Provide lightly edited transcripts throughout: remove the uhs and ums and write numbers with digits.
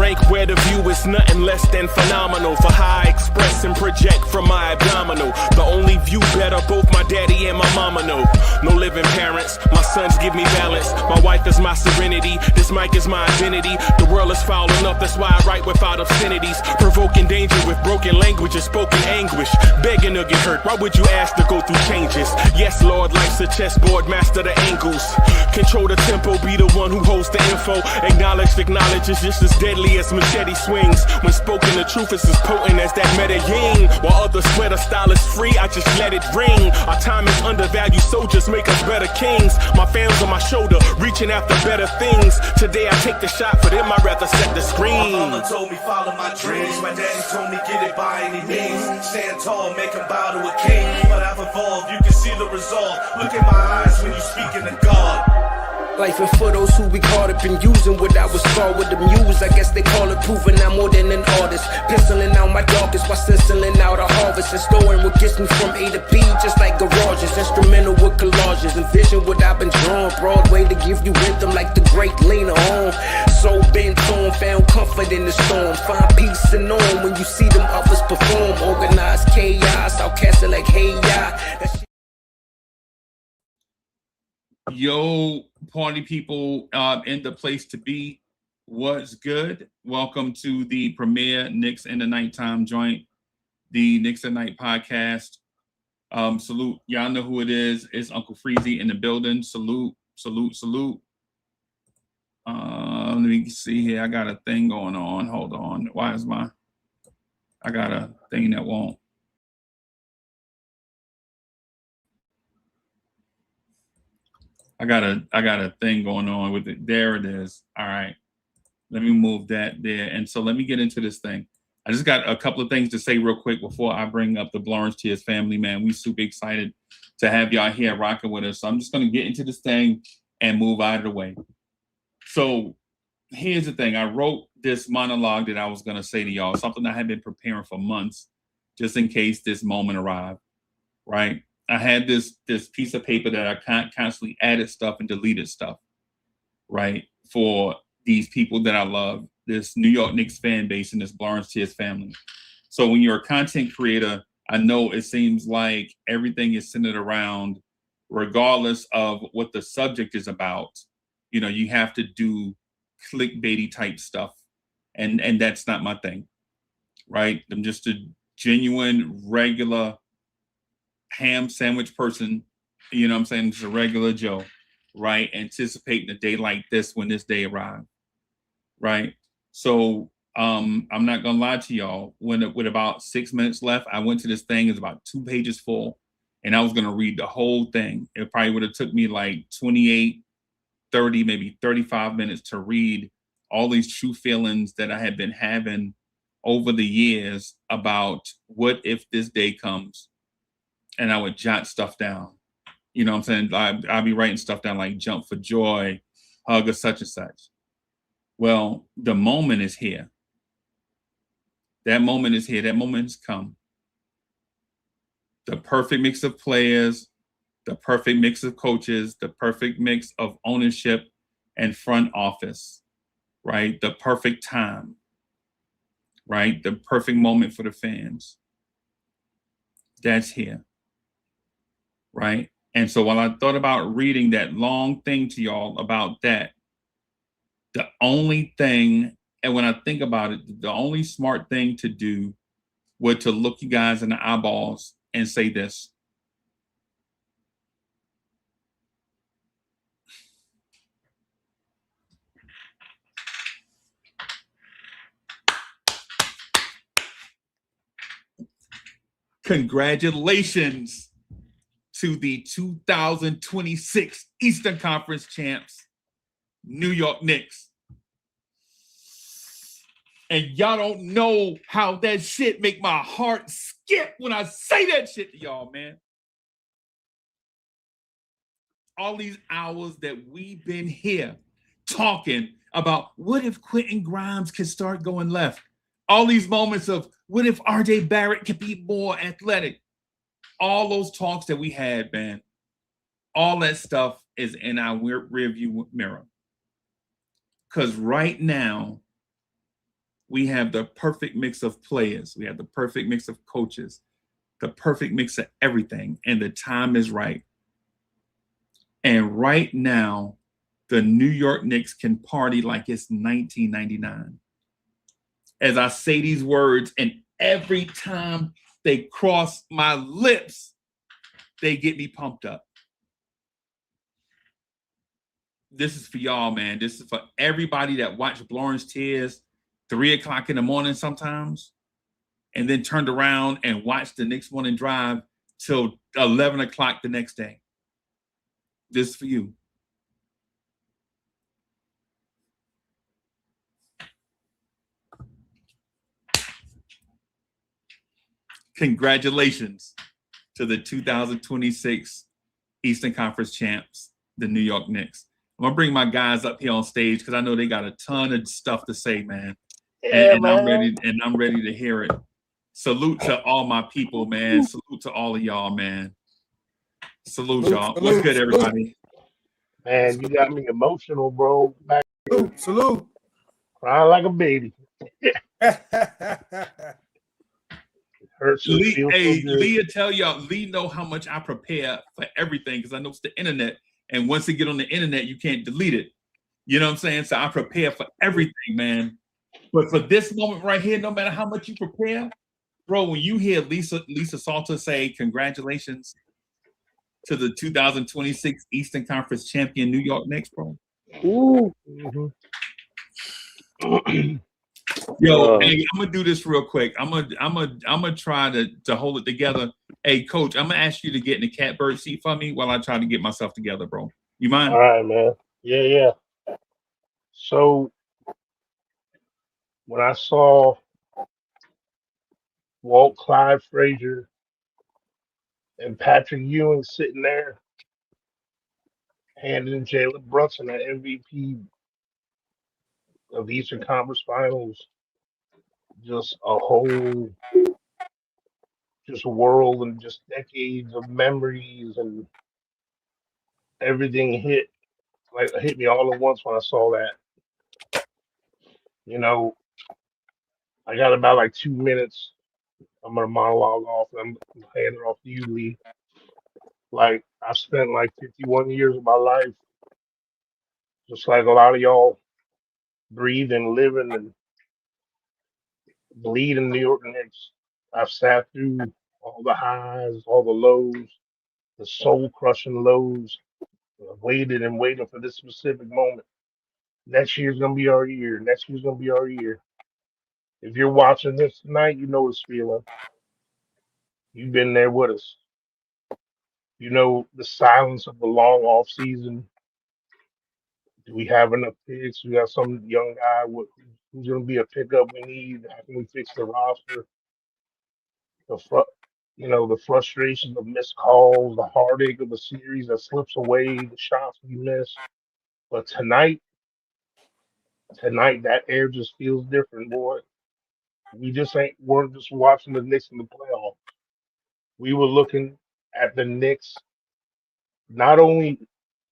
blank where the view is nothing less than phenomenal. For how I express and project from my abdominal. The only view better, both my daddy and my mama know. No living parents, my sons give me balance. My wife is my serenity, this mic is my identity. The world is foul enough, that's why I write without obscenities. Provoking danger with broken language and spoken anguish. Begging to get hurt, why would you ask to go through changes? Yes, Lord, life's a chessboard, master the angles. Control the tempo, be the one who holds the info. Acknowledge is just as deadly as machete swings. When spoken, the truth is as potent as that Medellin. While others swear the style is free, I just let it ring. Our time is undervalued, soldiers make us better kings. My fans on my shoulder, reaching after better things. Today I take the shot, for them I'd rather set the screen. My mama told me follow my dreams. My daddy told me get it by any means. Stand tall, make him bow to a king. But I've evolved, you can see the result. Look in my eyes when you speaking to God. Life and for those who be caught up in using what I was taught with the muse. I guess they call it proving I'm more than an artist. Penciling out my darkest while stenciling out a harvest. And storing what gets me from A to B, just like garages. Instrumental with collages. Envision what I've been drawing. Broadway to give you rhythm like the great Lena Horne. So bent on, found comfort in the storm. Find peace and on when you see them others perform. Organized chaos, I'll cast it like hey ya. Yo, party people in the place to be. What's good? Welcome to the premiere Knicks in the Nighttime joint, the Knicks at Night podcast. Salute. Y'all know who it is. It's Uncle Freezie in the building. Salute, salute, salute. Let me see here. I got a thing going on. Hold on. Why is I got a thing that won't. I got a thing going on with it. There it is. All right. Let me move that there. And so let me get into this thing. I just got a couple of things to say real quick before I bring up the Lawrence Tears family, man. We super excited to have y'all here rocking with us. So I'm just going to get into this thing and move out of the way. So here's the thing. I wrote this monologue that I was going to say to y'all, something I had been preparing for months, just in case this moment arrived, right? I had this piece of paper that I constantly added stuff and deleted stuff, right? For these people that I love, this New York Knicks fan base and this Lawrence Tears family. So when you're a content creator, I know it seems like everything is centered around, regardless of what the subject is about, you know, you have to do clickbaity type stuff. And that's not my thing, right? I'm just a genuine, regular ham sandwich person, you know what I'm saying? Just a regular Joe, right? Anticipating a day like this when this day arrived, right? So I'm not gonna lie to y'all. With about 6 minutes left, I went to this thing. It's about 2 pages full, and I was gonna read the whole thing. It probably would have took me like 28, 30, maybe 35 minutes to read all these true feelings that I had been having over the years about what if this day comes. And I would jot stuff down. You know what I'm saying? I'd be writing stuff down like jump for joy, hug or such and such. Well, the moment is here. That moment is here. That moment has come. The perfect mix of players, the perfect mix of coaches, the perfect mix of ownership and front office, right? The perfect time, right? The perfect moment for the fans. That's here. Right. And so while I thought about reading that long thing to y'all about that, the only thing, and when I think about it, the only smart thing to do was to look you guys in the eyeballs and say this. Congratulations to the 2026 Eastern Conference champs, New York Knicks. And y'all don't know how that shit make my heart skip when I say that shit to y'all, man. All these hours that we've been here talking about what if Quentin Grimes could start going left? All these moments of what if RJ Barrett could be more athletic? All those talks that we had, man, all that stuff is in our rear view mirror. Because right now, We have the perfect mix of players. We have the perfect mix of coaches, the perfect mix of everything. And the time is right. And right now, the New York Knicks can party like it's 1999. As I say these words, and every time they cross my lips, they get me pumped up. This is for y'all, man. This is for everybody that watched Lawrence Tears 3 o'clock in the morning sometimes, and then turned around and watched the next morning drive till 11 o'clock the next day. This is for you. Congratulations to the 2026 Eastern Conference champs, the New York Knicks. I'm gonna bring my guys up here on stage because I know they got a ton of stuff to say, man. Yeah, and man. I'm ready to hear it. Salute to all my people, man. Salute to all of y'all, man. Salute y'all. What's good, everybody? Man, you got me emotional, bro. Back Salute. crying like a baby. Hurts and Lee, feels so hey, good. Leah, tell y'all, Lee know how much I prepare for everything because I know it's the internet. And once it get on the internet, you can't delete it. You know what I'm saying? So I prepare for everything, man. But for this moment right here, no matter how much you prepare, bro, when you hear Lisa Salter say congratulations to the 2026 Eastern Conference champion New York Knicks, bro. Ooh. Yo, hey, I'm gonna do this real quick. I'm gonna try to hold it together. Hey, coach, I'm gonna ask you to get in the catbird seat for me while I try to get myself together, bro. You mind? All right, man. Yeah. So when I saw Walt Clyde Frazier and Patrick Ewing sitting there handing Jalen Brunson an MVP of the Eastern Conference Finals, just a whole just world and just decades of memories and everything hit me all at once when I saw that. You know, I got about like 2 minutes. I'm gonna monologue off and I'm handing it off to you, Lee. Like I spent like 51 years of my life, just like a lot of y'all, breathing, living, and bleeding New York Knicks. I've sat through all the highs, all the lows, the soul crushing lows. I've waited and waited for this specific moment. Next year's gonna be our year. Next year's gonna be our year. If you're watching this tonight, you know this feeling. You've been there with us. You know the silence of the long off season. Do we have enough picks? We got some young guy who's going to be a pickup we need. How can we fix the roster? The frustration of missed calls, the heartache of the series that slips away, the shots we miss. But tonight that air just feels different, boy. We just weren't just watching the Knicks in the playoffs. We were looking at the Knicks not only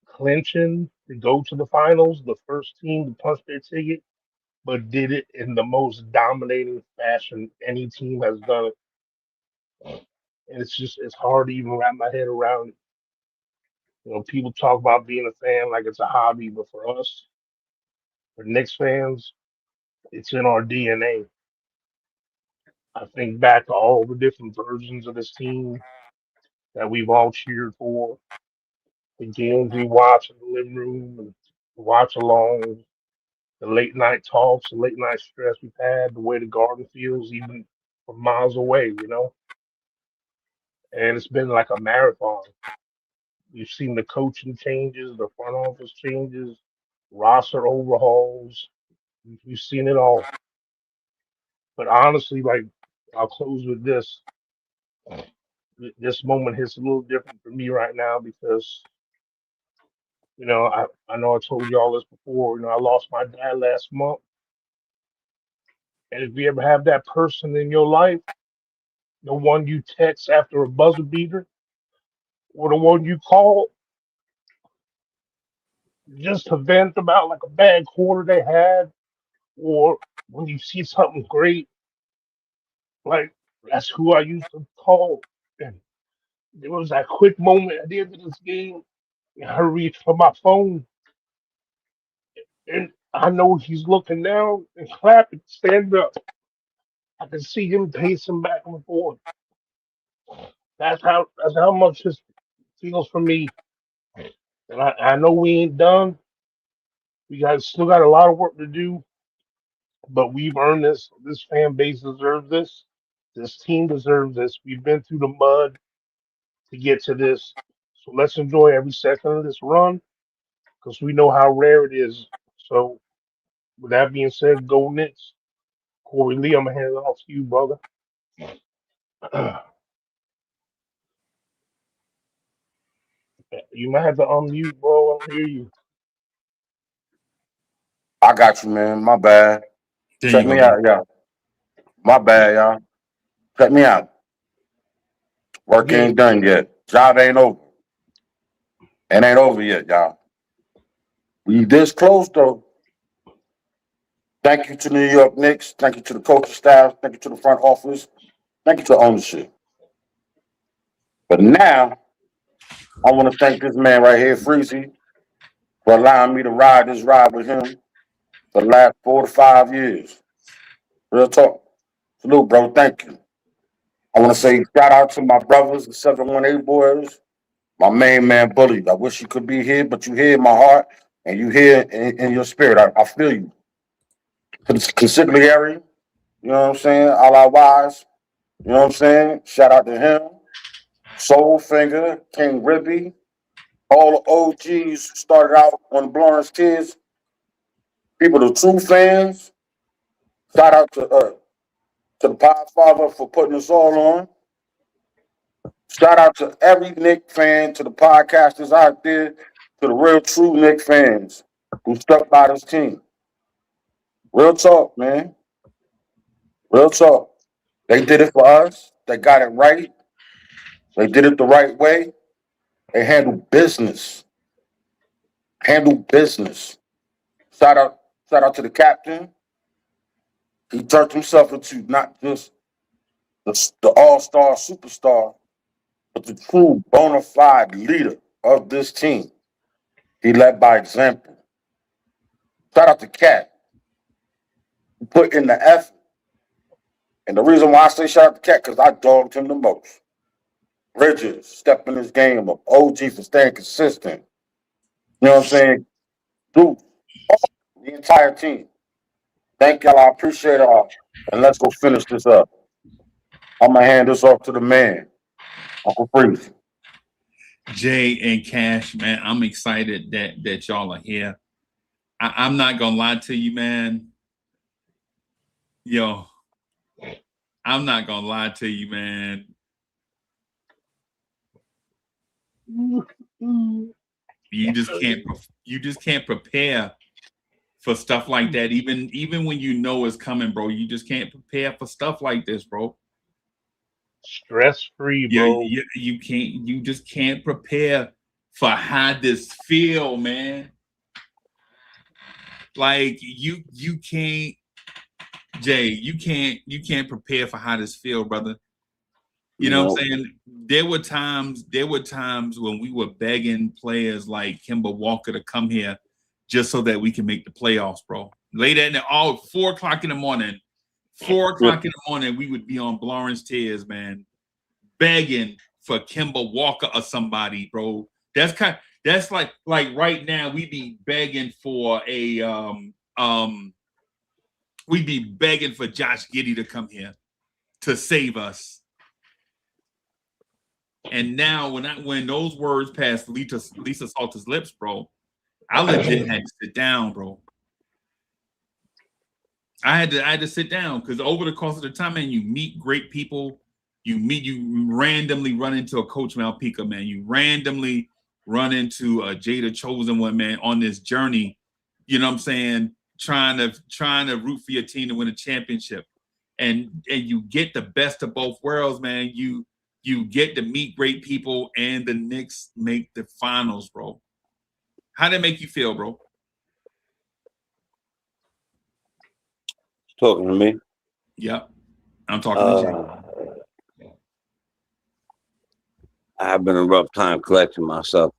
clinching to go to the finals, the first team to punch their ticket, but did it in the most dominating fashion any team has done it. And it's hard to even wrap my head around it. People talk about being a fan like it's a hobby, but for us, for Knicks fans, it's in our DNA. I think back to all the different versions of this team that we've all cheered for, the games we watch in the living room and watch along, the late night talks, the late night stress we've had, the way the garden feels even from miles away. And it's been like a marathon. You've seen the coaching changes, the front office changes, roster overhauls. You've seen it all. But honestly, like I'll close with this. This moment hits a little different for me right now because I know I told you all this before. I lost my dad last month, and if you ever have that person in your life, the one you text after a buzzer beater, or the one you call just to vent about like a bad quarter they had, or when you see something great, like that's who I used to call. And there was that quick moment at the end of this game. I reached for my phone, and I know he's looking down and clapping, stand up. I can see him pacing back and forth. That's how much this feels for me. And I know we ain't done. We got still got a lot of work to do, but we've earned this. This fan base deserves this. This team deserves this. We've been through the mud to get to this. So let's enjoy every second of this run because we know how rare it is. So with that being said, go Knicks. Corey Lee, I'm gonna hand it off to you, brother. You might have to unmute, bro. I don't hear you. I got you, man. My bad. There you Check go, me man. out, y'all. My bad, y'all. Check me out. Work Yeah, ain't done yet. Job ain't over. It ain't over yet, y'all. We this close though. Thank you to the New York Knicks. Thank you to the coaching staff. Thank you to the front office. Thank you to ownership. But now I want to thank this man right here, Freezie, for allowing me to ride this ride with him for the last 4 to 5 years. Real talk. Salute, bro. Thank you. I want to say shout out to my brothers, the 718 boys. My main man, Bully. I wish you could be here, but you here in my heart and you here in your spirit. I feel you. Consigliere, you know what I'm saying? All our wise, you know what I'm saying? Shout out to him. Soulfinger, King Ribby, all the OGs who started out on the Lawrence Kids. People, the true fans. Shout out to the Podfather for putting us all on. Shout out to every Nick fan, to the podcasters out there, to the real true Nick fans who stuck by this team. Real talk, man. Real talk. They did it for us. They got it right. They did it the right way. They handled business. Handled business. Shout out, shout out to the captain. He turned himself into not just the all-star superstar, but the true bona fide leader of this team. He led by example. Shout out to Cat, who put in the effort. And the reason why I say shout out to Cat, because I dogged him the most. Bridges, stepping his game up. OG for staying consistent. You know what I'm saying? Dude, the entire team. Thank y'all. I appreciate y'all. And let's go finish this up. I'm going to hand this off to the man, Uncle Freeze. Jay and Cash, man, I'm excited that y'all are here. I'm not gonna lie to you, man. Yo, I'm not gonna lie to you, man. You just can't prepare for stuff like that. Even when you know it's coming, bro. You just can't prepare for stuff like this, bro. stress free, Yeah, bro. you just can't prepare for how this feel, man. Like you can't, Jay, you can't prepare for how this feel, brother. You know what I'm saying? There were times when we were begging players like Kemba Walker to come here just so that we can make the playoffs, bro. Late at all 4 o'clock in the morning, 4 o'clock in the morning, we would be on Lawrence Tears, man, begging for Kemba Walker or somebody, bro. That's like right now we be begging for we'd be begging for Josh Giddey to come here to save us. And now when those words passed Lisa Salter's lips, bro, I legit had to sit down, bro. I had to sit down because over the course of the time, man, you meet great people. You randomly run into a Coach Malpica, man. You randomly run into a Jada Chosen One, man, on this journey. You know what I'm saying? Trying to root for your team to win a championship, and you get the best of both worlds, man. You get to meet great people, and the Knicks make the finals, bro. How did it make you feel, bro? Talking to me. Yep. I'm talking to Jay. I've been a rough time collecting myself.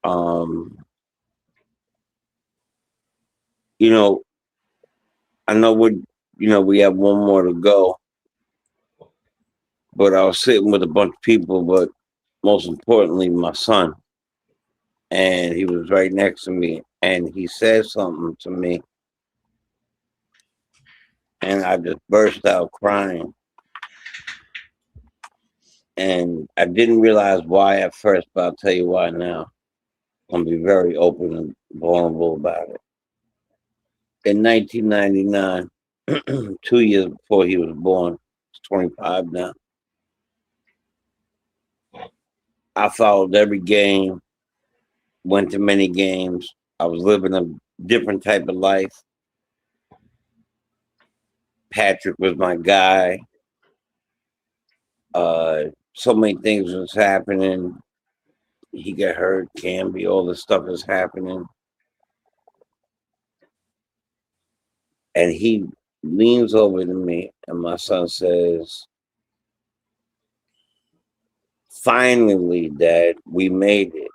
You know, I know we have one more to go, but I was sitting with a bunch of people, but most importantly, my son. And he was right next to me, and he said something to me, and I just burst out crying. And I didn't realize why at first, but I'll tell you why now. I'm gonna be very open and vulnerable about it. In 1999, 2 years before he was born, he's 25 now. I followed every game, went to many games. I was living a different type of life. Patrick was my guy. So many things was happening. He got hurt, Camby, all this stuff is happening. And he leans over to me, and my son says, "Finally, Dad, we made it."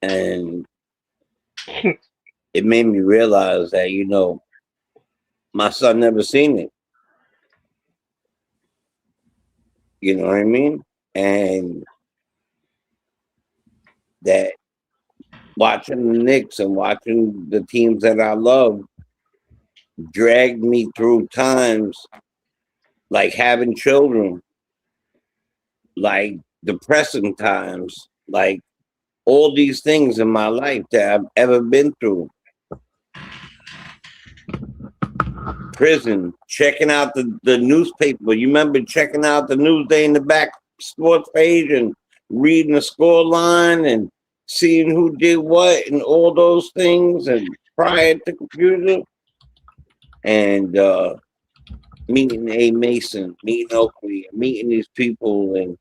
And it made me realize that, my son never seen it. You know what I mean? And that watching the Knicks and watching the teams that I love dragged me through times like having children, like depressing times, like all these things in my life that I've ever been through. Prison, checking out the newspaper. You remember checking out the Newsday in the back sports page and reading the score line and seeing who did what and all those things, and prior to computer, and meeting A. Mason, meeting Oakley, meeting these people and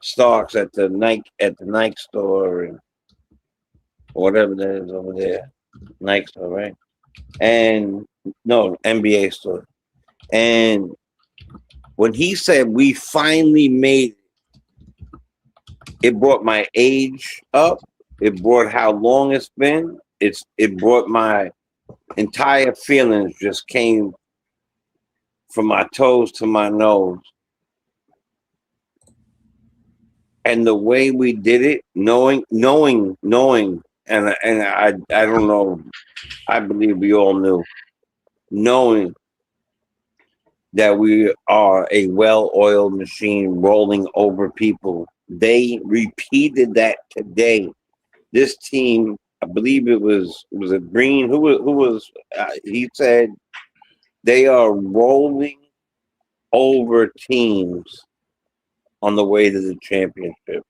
Starks at the Nike store, and whatever that is over there, Nike store, right? And no, NBA store. And when he said we finally made it brought my age up. It brought how long it's been. It brought my entire feelings just came from my toes to my nose. And the way we did it, knowing, and I don't know, I believe we all knew, knowing that we are a well-oiled machine rolling over people. They repeated that today. This team, I believe it was it Green? Who was? He said they are rolling over teams on the way to the championship.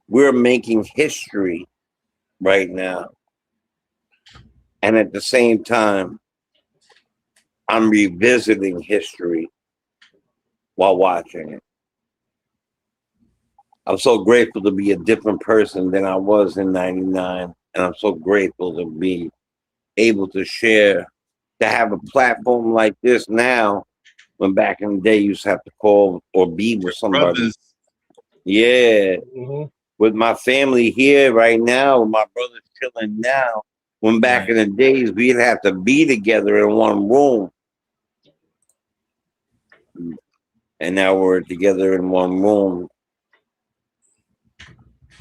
We're making history right now, and at the same time, I'm revisiting history while watching it. I'm so grateful to be a different person than I was in '99. And I'm so grateful to be able to share, to have a platform like this now, when back in the day you used to have to call or be with somebody. Brothers. Yeah. Mm-hmm. With my family here right now, with my brothers chilling now, when back in the days we'd have to be together in one room. And now we're together in one room.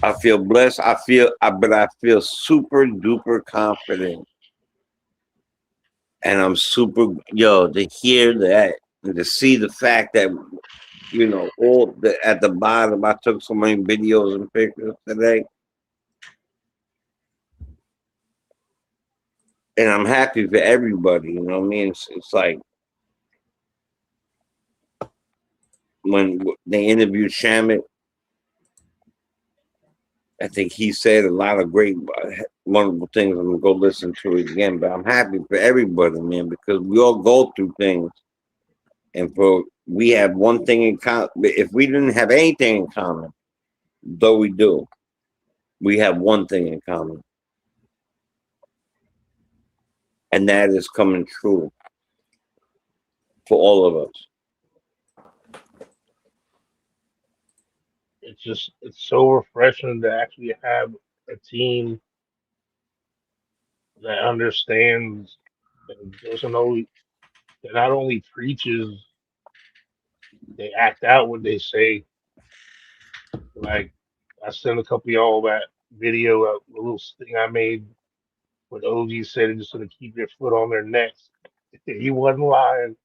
I feel blessed. But I feel super duper confident. And I'm super, to hear that and to see the fact that, at the bottom, I took so many videos and pictures today. And I'm happy for everybody, you know what I mean? It's like when they interviewed Shamit, I think he said a lot of great, wonderful things. I'm going to go listen to it again, but I'm happy for everybody, man, because we all go through things. And we have one thing in common. If we didn't have anything in common, though we do, we have one thing in common. And that is coming true for all of us. It's so refreshing to actually have a team that understands and doesn't only that not only preaches, they act out what they say. Like I sent a couple of y'all that video, a little thing I made when OG said it just to keep your foot on their necks. He wasn't lying.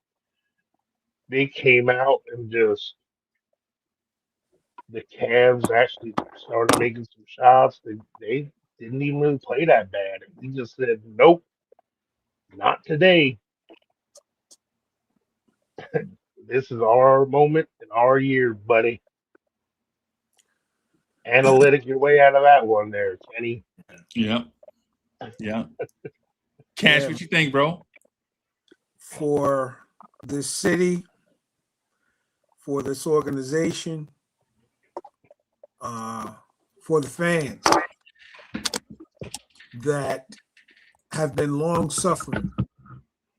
They came out and just the Cavs actually started making some shots. They didn't even really play that bad. We just said, nope, not today. This is our moment and our year, buddy. Analytic your way out of that one there, Kenny. Yeah. Yeah. Cash, Yeah. what you think, bro? For this city, for this organization, for the fans that have been long suffering,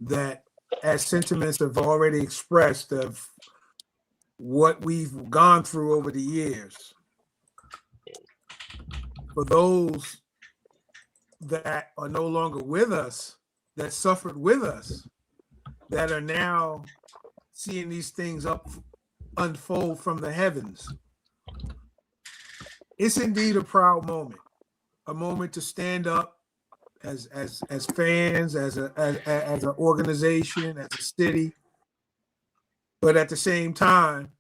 that as sentiments have already expressed of what we've gone through over the years. For those that are no longer with us, that suffered with us, that are now seeing these things unfold from the heavens. It's indeed a proud moment, a moment to stand up as fans, as an organization, as a city. But at the same time,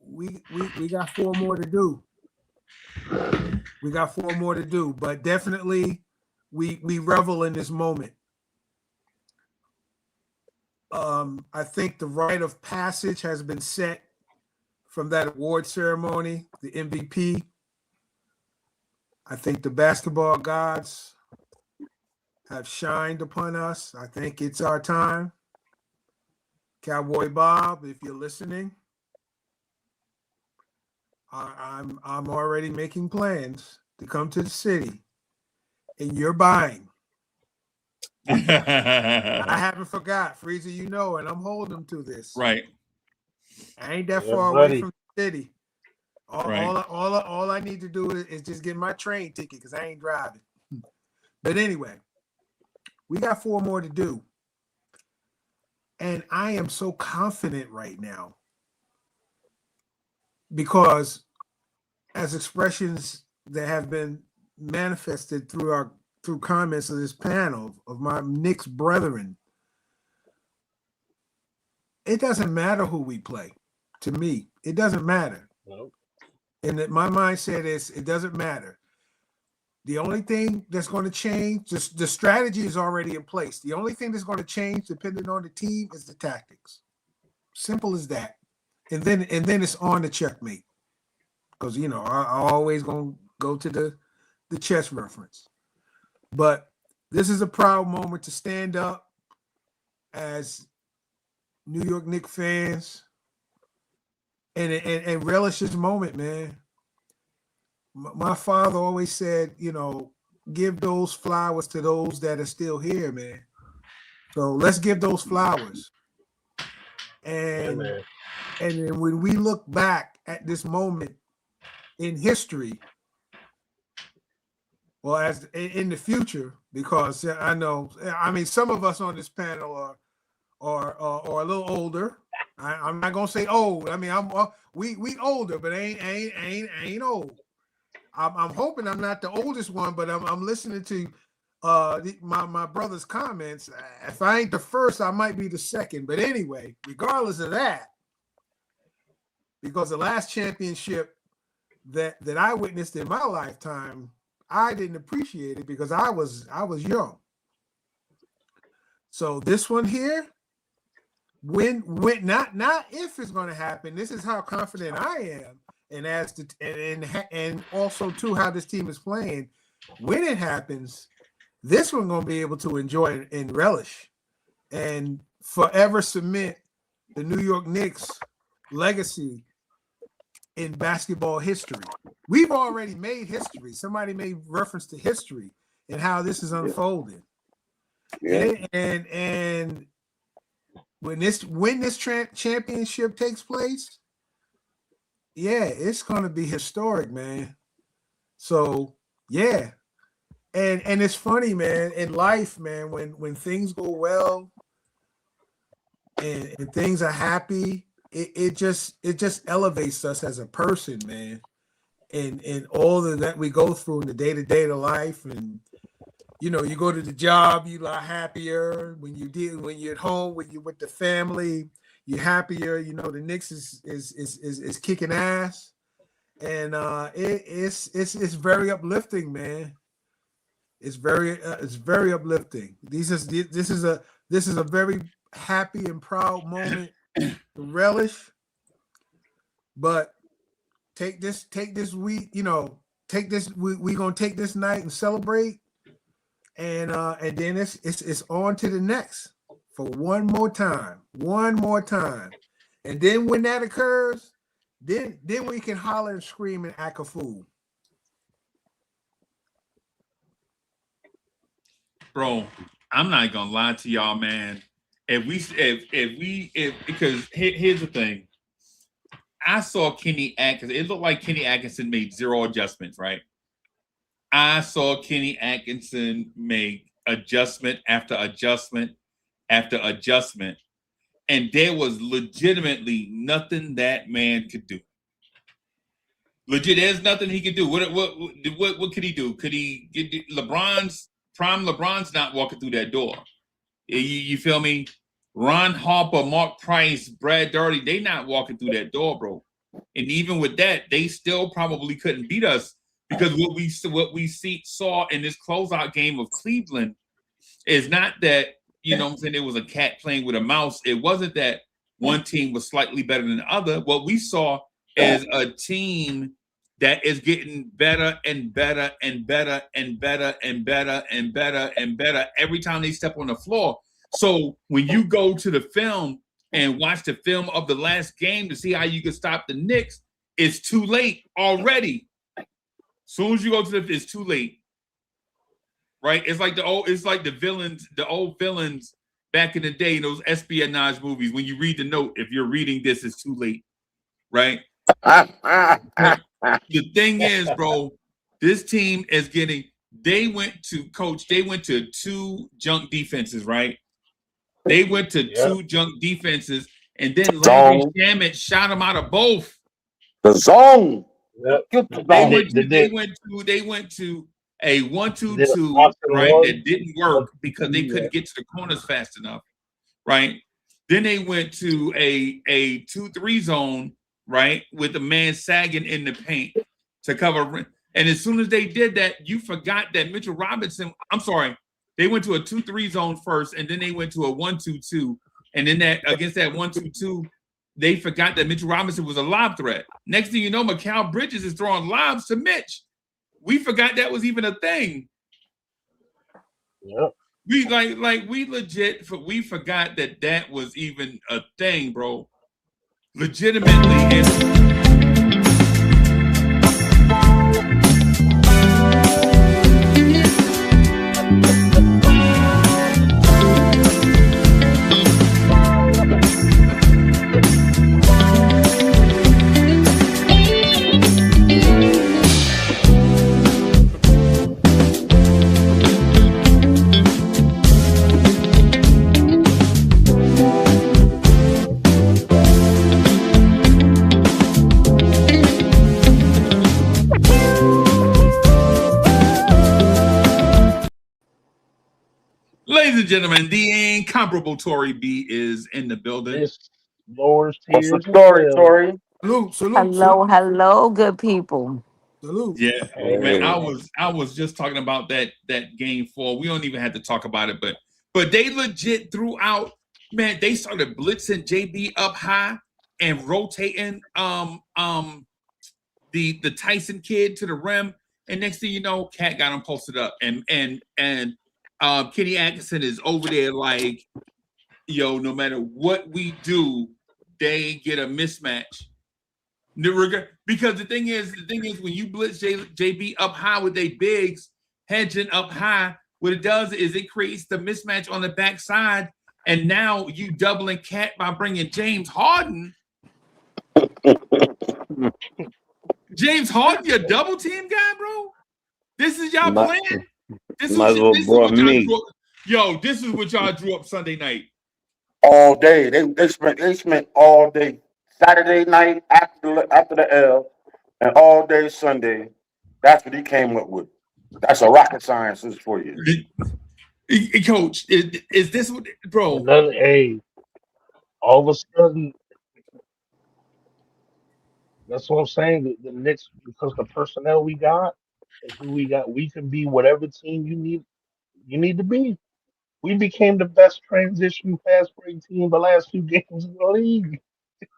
we got 4 more to do. We got 4 more to do, but definitely we revel in this moment. I think the rite of passage has been set from that award ceremony, the MVP. I think the basketball gods have shined upon us. I think it's our time. Cowboy Bob, if you're listening, I'm already making plans to come to the city, and you're buying. I haven't forgot, Freezie, you know, and I'm holding them to this. Right. I ain't that Yeah, far buddy. away from the city. All I need to do is just get my train ticket because I ain't driving. But anyway, we got 4 more to do. And I am so confident right now because as expressions that have been manifested through comments of this panel of my Knicks brethren, it doesn't matter who we play. To me, it doesn't matter. Nope. And my mindset is it doesn't matter. The only thing that's going to change, just the strategy is already in place. The only thing that's going to change, depending on the team, is the tactics. Simple as that. And then it's on the checkmate. Because I always gonna go to the chess reference. But this is a proud moment to stand up as New York Knicks fans and relish this moment, man. My father always said, give those flowers to those that are still here, man. So let's give those flowers. And then when we look back at this moment in history, well, as in the future, because I mean, some of us on this panel are a little older. I'm not gonna say old. I mean, we older, but ain't old. I'm hoping I'm not the oldest one, but I'm listening to my brother's comments. If I ain't the first, I might be the second. But anyway, regardless of that, because the last championship that I witnessed in my lifetime, I didn't appreciate it because I was young. So this one here, when not if it's going to happen. This is how confident I am. And and also too how this team is playing, when it happens, this one gonna be able to enjoy it and relish, and forever cement the New York Knicks legacy in basketball history. We've already made history. Somebody made reference to history and how this is unfolding. Yeah. And when this championship takes place, yeah, it's gonna be historic, man. So yeah. And it's funny, man, in life, man, when things go well and things are happy, it just elevates us as a person, man. And all that we go through in the day-to-day of life. And you know, you go to the job, you are happier when you're at home, when you're with the family, you're happier. You know, the Knicks is kicking ass. And it's very uplifting, man. It's very uplifting. This is a very happy and proud moment to relish. But take this week, you know, we're gonna take this night and celebrate, and then it's on to the next for one more time. And then when that occurs, then we can holler and scream and act a fool. Bro, I'm not gonna lie to y'all, man. Because here's the thing. I saw Kenny Atkinson. It looked like Kenny Atkinson made 0 adjustments, right? I saw Kenny Atkinson make adjustment after adjustment after adjustment, and there was legitimately nothing that man could do. Legit, there's nothing he could do. What could he do? Could he get LeBron's not walking through that door? You feel me? Ron Harper, Mark Price, Brad Daugherty, they not walking through that door, bro. And even with that, they still probably couldn't beat us, because what we saw in this closeout game of Cleveland is not that, you know what I'm saying, it was a cat playing with a mouse. It wasn't that one team was slightly better than the other. What we saw is a team that is getting better and better and better and better and better and better and better every time they step on the floor. So when you go to the film and watch the film of the last game to see how you can stop the Knicks, it's too late already. As soon as you go to it's too late. Right? It's like the old villains back in the day in those espionage movies. When you read the note, if you're reading this, it's too late. Right? The thing is, bro, this team is getting. They went to 2 junk defenses, right? They went to 2 junk defenses, and then Landry Shamet shot them out of both. The zone. Yep. They went to a 1-2-2, right? That didn't work because they couldn't get to the corners fast enough, right? Then they went to a 2-3 zone, right, with the man sagging in the paint to cover. And as soon as they did that, you forgot that Mitchell Robinson. I'm sorry, they went to a 2-3 zone first, and then they went to a 1-2-2, and then that against that 1-2-2. They forgot that Mitchell Robinson was a lob threat. Next thing you know, Mikal Bridges is throwing lobs to Mitch. We forgot that was even a thing. Yep. We we forgot that was even a thing, bro. Legitimately. Ladies and gentlemen, the incomparable Tory B is in the building. This lowers What's tears. the story, Tori? Hello, good people. Salute. Yeah, man. I was just talking about that game 4. We don't even have to talk about it, but they legit threw out. Man, they started blitzing JB up high and rotating the Tyson kid to the rim, and next thing you know, Cat got him posted up, and Kenny Atkinson is over there like, yo, no matter what we do, they get a mismatch. Because the thing is when you blitz JB up high with their bigs, hedging up high, what it does is it creates the mismatch on the backside, and now you doubling Cat by bringing James Harden. James Harden, your double team guy, bro. This is y'all plan. This is what y'all drew up. Yo, this is what y'all drew up Sunday night. All day. They spent all day Saturday night after the L and all day Sunday. That's what he came up with. That's a rocket science for you. Coach, is this what, bro? Hey, all of a sudden, that's what I'm saying. The Knicks, because the personnel we got and who we got, we can be whatever team you need to be. We became the best transition fast break team the last 2 games in the league.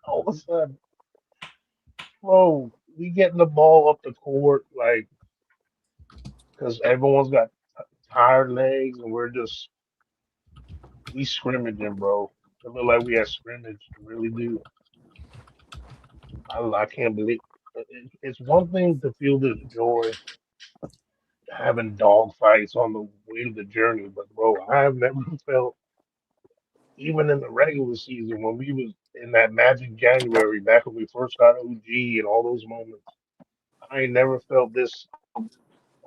All of a sudden, bro, we getting the ball up the court like because everyone's got tired legs and we scrimmaging, bro. It look like we had scrimmage. It really do. I can't believe it's one thing to feel this joy having dog fights on the way to the journey, but bro, I have never felt even in the regular season when we was in that magic January back when we first got OG and all those moments. I ain't never felt this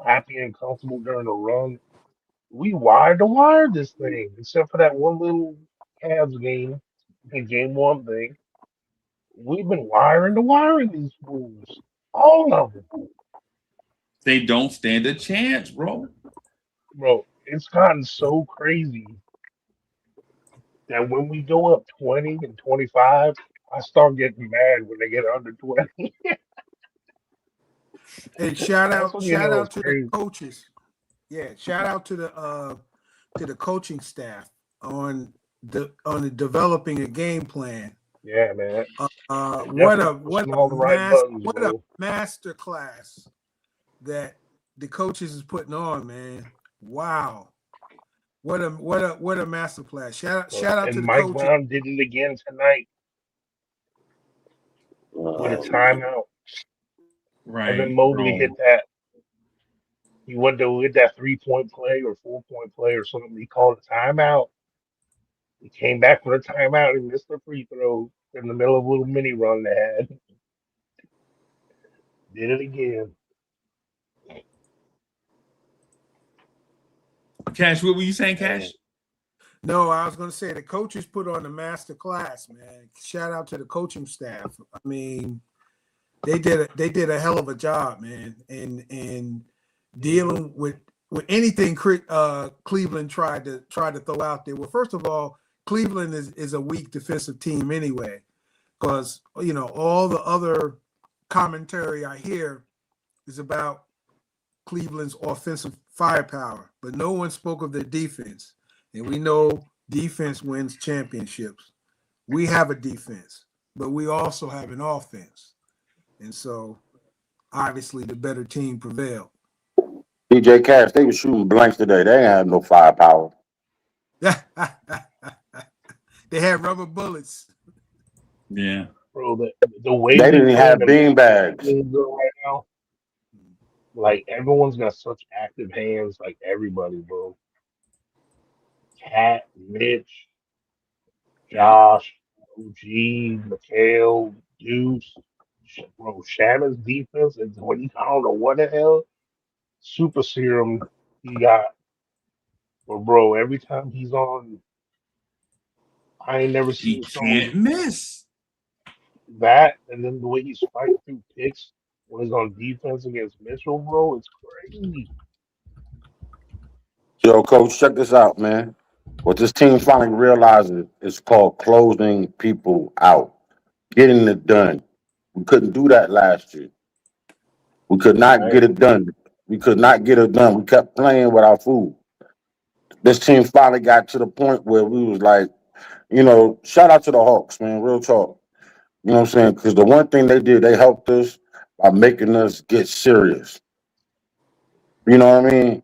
happy and comfortable during a run. We wired to wire this thing, except for that one little Cavs game in game one thing. We've been wiring these fools. All of them. They don't stand a chance, bro. Bro, it's gotten so crazy that when we go up 20 and 25, I start getting mad when they get under 20. Hey, shout out to crazy. the coaches. Yeah, shout out to the coaching staff on the developing a game plan. Yeah, man. What a master class that the coaches is putting on, man. Wow. What a master class. Shout out to the Mike coaches. Brown did it again tonight with a timeout. Right. And then Mobley hit that. He went to hit that 3-point play or 4-point play or something. He called a timeout. He came back for a timeout and missed the free throw in the middle of a little mini run they had. Did it again. Cash, what were you saying, Cash? No, I was going to say the coaches put on a master class, man. Shout out to the coaching staff. I mean, they did a hell of a job, man, in dealing with anything Cleveland tried to throw out there. Well, first of all, Cleveland is a weak defensive team anyway, because all the other commentary I hear is about Cleveland's offensive firepower, but no one spoke of their defense. And we know defense wins championships. We have a defense, but we also have an offense. And so obviously the better team prevailed. DJ Cash, they were shooting blanks today. They ain't have no firepower. They had rubber bullets. Yeah. Bro, the way they didn't have bean bags. Right now, like everyone's got such active hands, like everybody, bro. Cat, Mitch, Josh, OG, Mikhail, Deuce, bro, Shannon's defense is what I don't know what the hell super serum he got. But bro, every time he's on, I ain't never seen someone can't miss that. And then the way he's fighting through picks when he's on defense against Mitchell, bro, it's crazy. Yo, coach, check this out, man. What this team finally realizes is called closing people out, getting it done. We couldn't do that last year. We could not get it done. We could not get it done. We kept playing with our food. This team finally got to the point where we was like, shout out to the Hawks, man, real talk. You know what I'm saying? Because the one thing they did, they helped us by making us get serious. You know what I mean?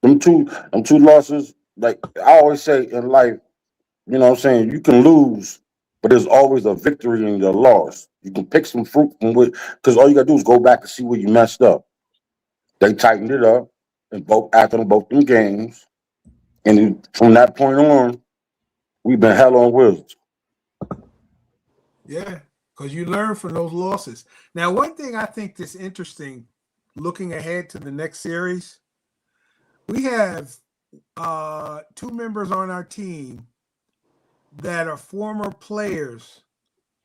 Them two losses, like I always say in life, you know what I'm saying, you can lose, but there's always a victory in your loss. You can pick some fruit from because all you gotta do is go back and see where you messed up. They tightened it up after both them games. And from that point on, we've been hell on wheels. Yeah, because you learn from those losses. Now, one thing I think that's interesting, looking ahead to the next series, we have 2 members on our team that are former players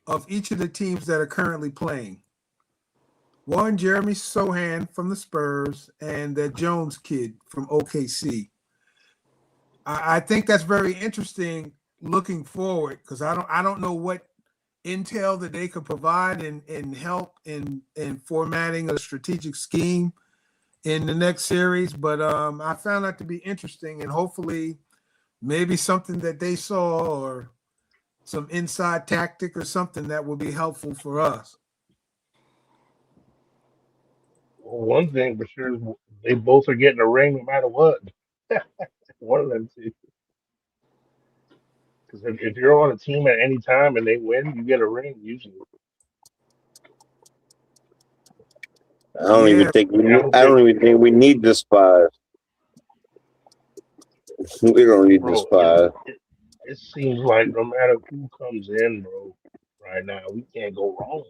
of each of the teams that are currently playing. One, Jeremy Sohan from the Spurs, and the Jones kid from OKC. I think that's very interesting looking forward, because I don't know what intel that they could provide and help in formatting a strategic scheme in the next series. But I found that to be interesting, and hopefully maybe something that they saw or some inside tactic or something that will be helpful for us. Well, one thing for sure is they both are getting a ring no matter what. One of them two. Because if you're on a team at any time and they win, you get a ring usually. I don't even Yeah, think I don't I think, don't even think we need the spies. We don't need the bro. spies. It seems like no matter who comes in, bro, right now we can't go wrong.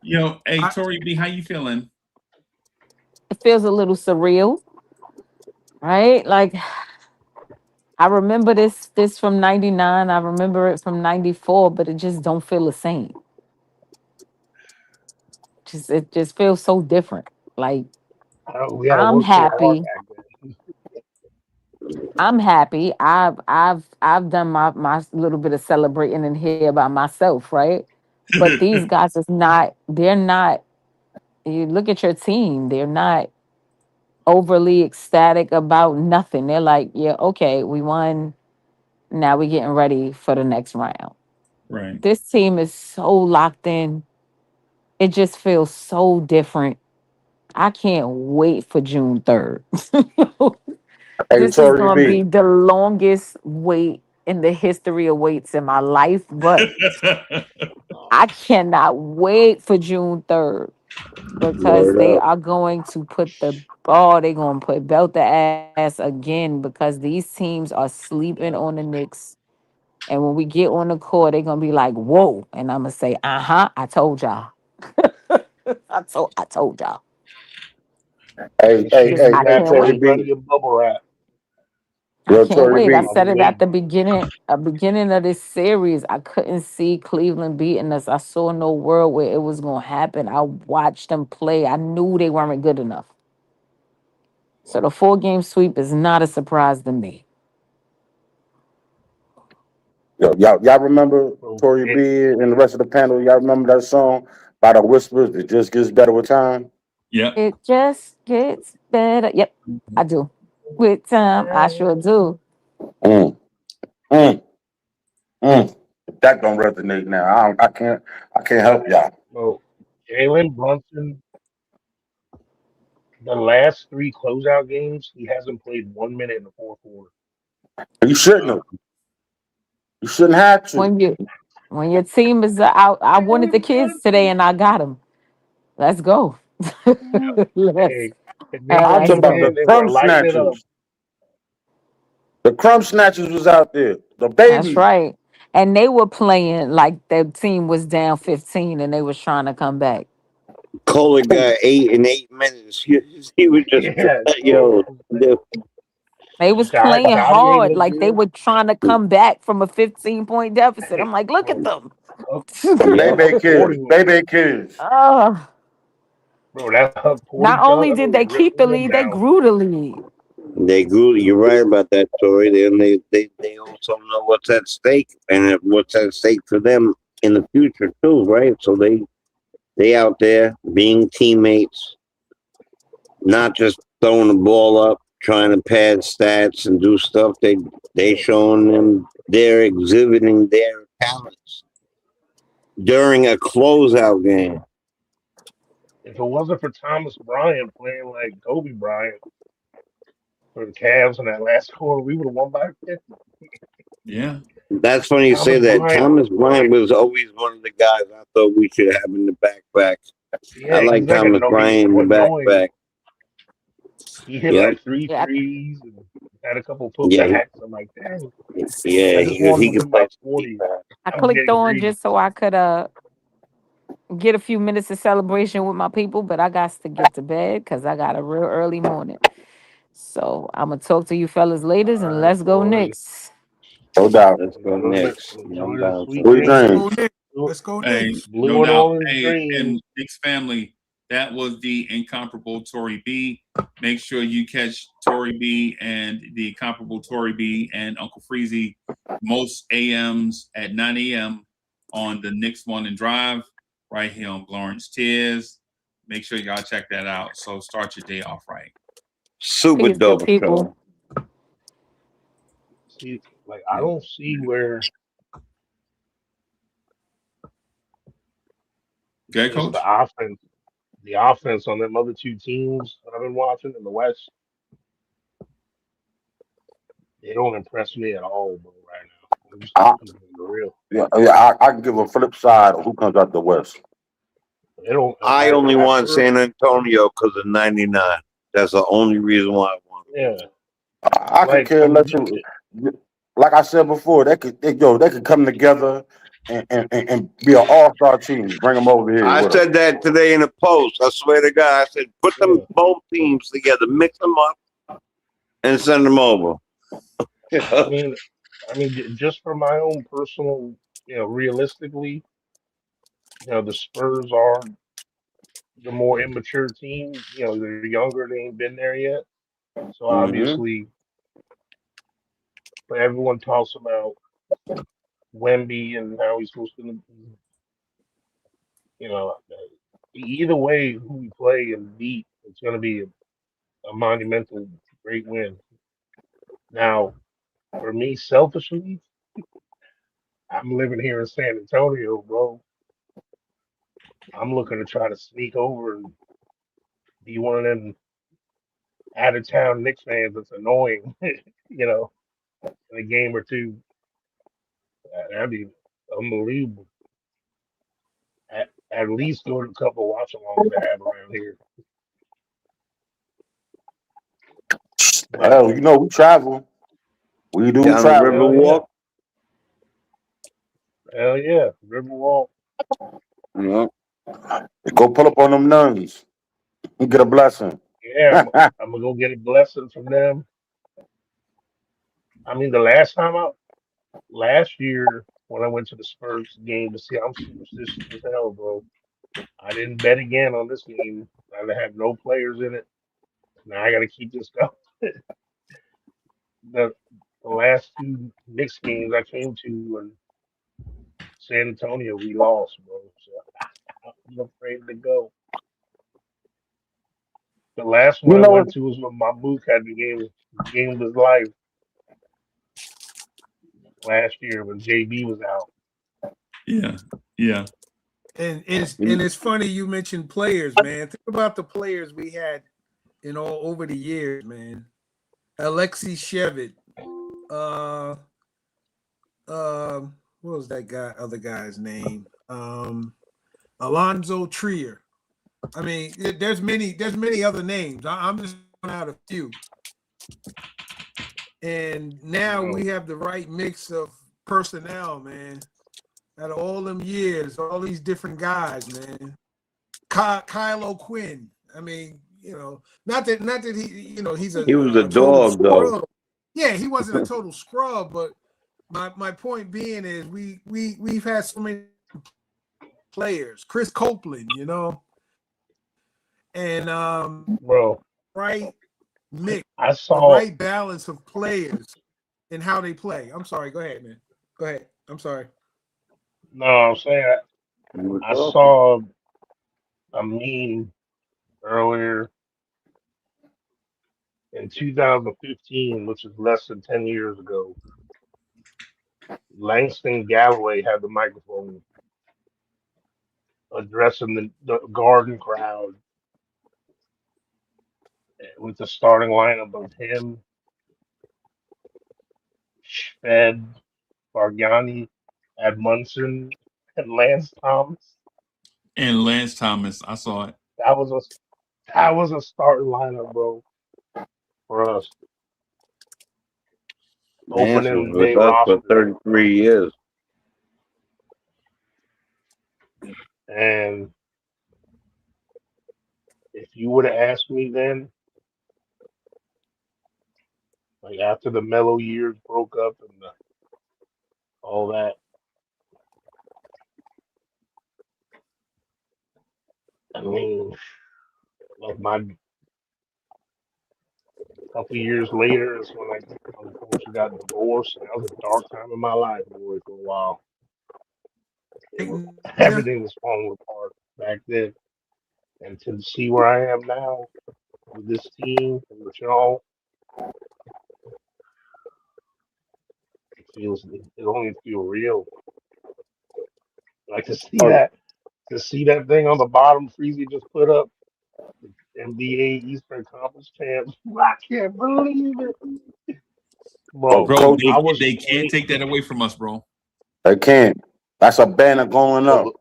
Yo, hey I, Tori B, how you feeling? It feels a little surreal, right? Like I remember this from 99. I remember it from 94, but it just don't feel the same. Just it just feels so different. Like We had to I'm work so hard happy. back then. I'm happy. I've done my little bit of celebrating in here by myself, right? But these guys is not, they're not, you look at your team, they're not overly ecstatic about nothing. They're like, yeah, okay, we won. Now we're getting ready for the next round. Right. This team is so locked in. It just feels so different. I can't wait for June 3rd. Hey, This is Tori going to B. be the longest wait in the history of waits in my life, but I cannot wait for June 3rd because Word they up. are going to put the ball, they're going to put belt the ass again because these teams are sleeping on the Knicks. And when we get on the court, they're going to be like, whoa. And I'm going to say, uh-huh, I told y'all. I told y'all. They should Just be I Hey, can't wrapped Tori up wait. B. under your bubble wrap. I Yo, can't Tori wait. I B. I'm said it at the waiting. beginning of this series. I couldn't see Cleveland beating us. I saw no world where it was gonna happen. I watched them play. I knew they weren't good enough. So the 4-game sweep is not a surprise to me. Yo, y'all remember So Tori B and the rest of the panel? Y'all remember that song by the Whispers? It just gets better with time. Yep. It just gets better. Yep, I do. With time, I sure do. Mm, mm, mm. That don't resonate now. I can't help y'all. so Jalen Brunson, the last 3 closeout games, he hasn't played 1 minute in the fourth quarter. You shouldn't have. You shouldn't have to. When you when your team is out, I wanted the Jalen kids today, Brunson. and I got them. Let's go. let's Hey, and then I'm came let's talking about go. the in, they were crumb lighting it up. snatchers. The crumb snatchers was out there. The That's babies. right. And they were playing like their team was down 15 and they was trying to come back. Kohler got 8 in 8 minutes. He was just Yeah, yo. They was Dottie playing ain't hard, look like they good. were trying to come back from a 15-point deficit. I'm like, look at Bro, them. Huck, Yep. Huck Baby kids. Porty, Baby kids. Oh, bro, that Huck not Porty only jump did was they keep the ripping them lead, they down. grew the lead. They grew. You're right about that, Tori. They also know what's at stake and what's at stake for them in the future too, right? So they out there being teammates, not just throwing the ball up, trying to pad stats and do stuff. They showing them they're exhibiting their talents during a closeout game. If it wasn't for Thomas Bryant playing like Kobe Bryant for the Cavs in that last quarter, we would have won by 50. Yeah. That's funny you say Thomas that. Bryant, Thomas Bryant was always one of the guys I thought we should have in the backpack. I yeah, like he's like Thomas he's Bryant in the annoying. backpack. He hit Yep. like three Yeah, threes and had a couple Yeah. putbacks. I'm like, dang, Yeah. I just want He him to can hit play my some 40. defense. I I'm clicked getting on greedy. just so I could get a few minutes of celebration with my people, but I got to get to bed because I got a real early morning. So I'm gonna talk to you fellas later All and right, let's go well, Knicks. No doubt. Let's go next. No enjoy the bounce. sweet Sweet dreams. Let's go dreams. Knicks. Let's go Hey, Knicks. no Blue and doubt. orange Hey, dreams. and Nick's family, that was the incomparable Tory B. Make sure you catch Tory B and the incomparable Tory B and Uncle Freezie most AMs at 9 a.m. on the Knicks Morning Drive right here on Lawrence Tears. Make sure y'all check that out. So start your day off right. Super Peace, good dope people. show. See, like I don't see where Okay, just Coach? the offense on them other two teams that I've been watching in the West, they don't impress me at all, bro. Right now, I'm just I, keeping it real. I can give a flip side of who comes out the West. They don't I only at want first. San Antonio because of '99. That's the only reason why I want it. Yeah, I could like care less. Like I said before, they could come together and be an all-star team. Bring them over here I with them. said that today in a post. I swear to God, I said put them yeah. both teams together, mix them up, and send them over. I mean, just for my own personal, realistically, the Spurs are the more immature team. They're younger; they ain't been there yet. So Mm-hmm. obviously, but everyone talks about Wemby and how he's supposed to, either way, who we play and beat, it's going to be a monumental, great win. Now, for me, selfishly, I'm living here in San Antonio, bro. I'm looking to try to sneak over and be one of them out of town Knicks fans that's annoying, in a game or two. That'd be unbelievable. At least go to a couple watch alongs they have around here. But Hell, we travel. We do Down the travel. hell yeah, Riverwalk. hell yeah, Riverwalk. Yeah. Go pull up on them nuns and get a blessing. Yeah, I'm gonna go get a blessing from them. I mean, last year when I went to the Spurs game to see, I'm superstitious as hell, bro. I didn't bet again on this game. I had no players in it. Now I got to keep this going. the the last two Knicks games I came to in San Antonio, we lost, bro. So I'm afraid to go. The last one You I know, went to was when Mamuk had the game of his life last year when JB was out. Yeah. Yeah. And it's funny you mentioned players, man. Think about the players we had all over the years, man. Alexei Shevit, uh, what was that other guy's name? Alonzo Trier. I mean, there's many other names. I'm just going out a few. And now we have the right mix of personnel, man. Out of all them years, all these different guys, man. Kyle O'Quinn. I mean, not that he's He was a a total dog, though. scrub. Yeah, he wasn't a total scrub, but my point being is we've had so many players. Chris Copeland, and Bro, right mix, I the saw. right balance of players and how they play. I'm sorry. Go ahead, man. Go ahead. I'm sorry. No, I'm saying I saw a meme earlier in 2015, which is less than 10 years ago. Langston Galloway had the microphone addressing the Garden crowd with the starting lineup of him, Fed, Bargnani, Edmondson, and Lance Thomas. And Lance Thomas, I saw it. That was a starting lineup, bro. for us. Nance was Opening day with us for roster. 33 years. And if you would have asked me then, like after the mellow years broke up and all that, I mean, like my couple years later is when I unfortunately got divorced, and that was a dark time in my life, boy, for a while. Yeah. Everything was falling apart back then, and to see where I am now with this team and with y'all, it only feel real. Like to see that thing on the bottom, Freezie just put up the NBA Eastern Conference champs. I can't believe it, Oh, bro. Bro, coach, I was they can't take that away from us, bro. they can't. That's a banner going up. so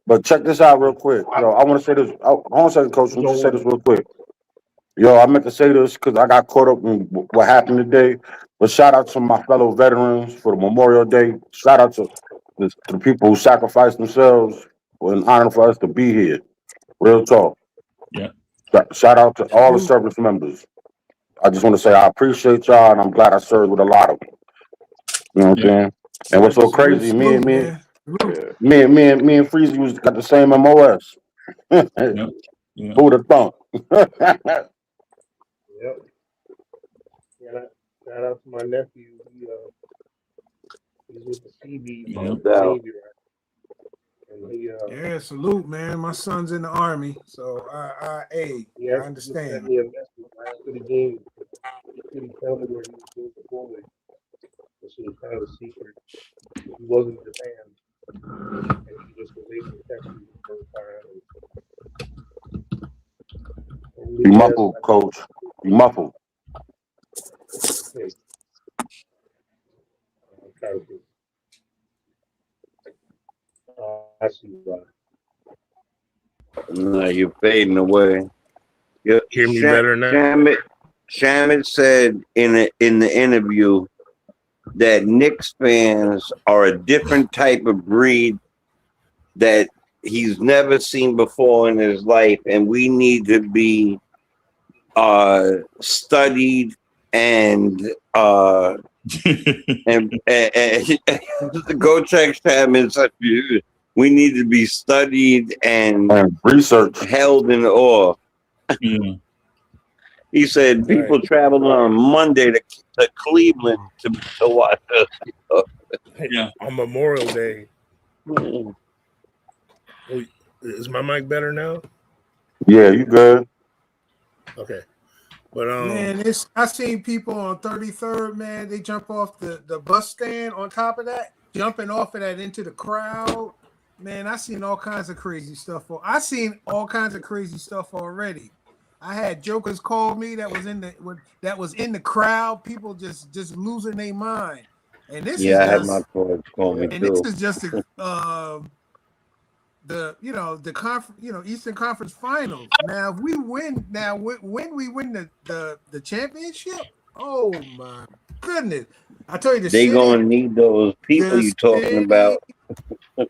But check this out real look, quick. I Yo, I want to say this. Hold on a second, coach. Let me just say this so real quick. Yo, I meant to say this because I got caught up in what happened today. But shout out to my fellow veterans for the Memorial Day. Shout out to the people who sacrificed themselves in honor for us to be here. Real talk. Yeah. Shout out to all the service members. I just want to say I appreciate y'all, and I'm glad I served with a lot of them. You know what I'm Yeah. saying? And what's so crazy, Salute, man. Salute. me and Freezie was got the same MOS. Yeah. Yeah. Who would have thought? yep. Shout out to my nephew. He's with the CB Yeah. No doubt. Navy, right? And he Yeah, salute, man. My son's in the army, so he I actually just sent understand. me a message after the game. He couldn't tell me where he was going to go with. This was kind of a secret. He wasn't in Japan, and he just was able to text me the first time. And You muffled, coach. You muffled. Okay. I'm trying to. I see why. No, you're fading away. Hear me better now? Shamit said in the interview that Knicks fans are a different type of breed that he's never seen before in his life, and we need to be studied and go check Shamit. We need to be studied and research held in awe. Yeah. He said people traveled on Monday to Cleveland to watch us. Yeah. On Memorial Day. Is my mic better now? Yeah, you good. Okay. But Man, I seen people on 33rd, man. They jump off the bus stand on top of that, jumping off of that into the crowd. Man, I seen all kinds of crazy stuff. I seen all kinds of crazy stuff already. I had jokers call me that was in the crowd. People just losing their mind. And this is I had just, my boys call me and too. this is just the Eastern Conference Finals. Now if we win, when we win the championship, oh my goodness! I tell you, They gonna need those people you talking about.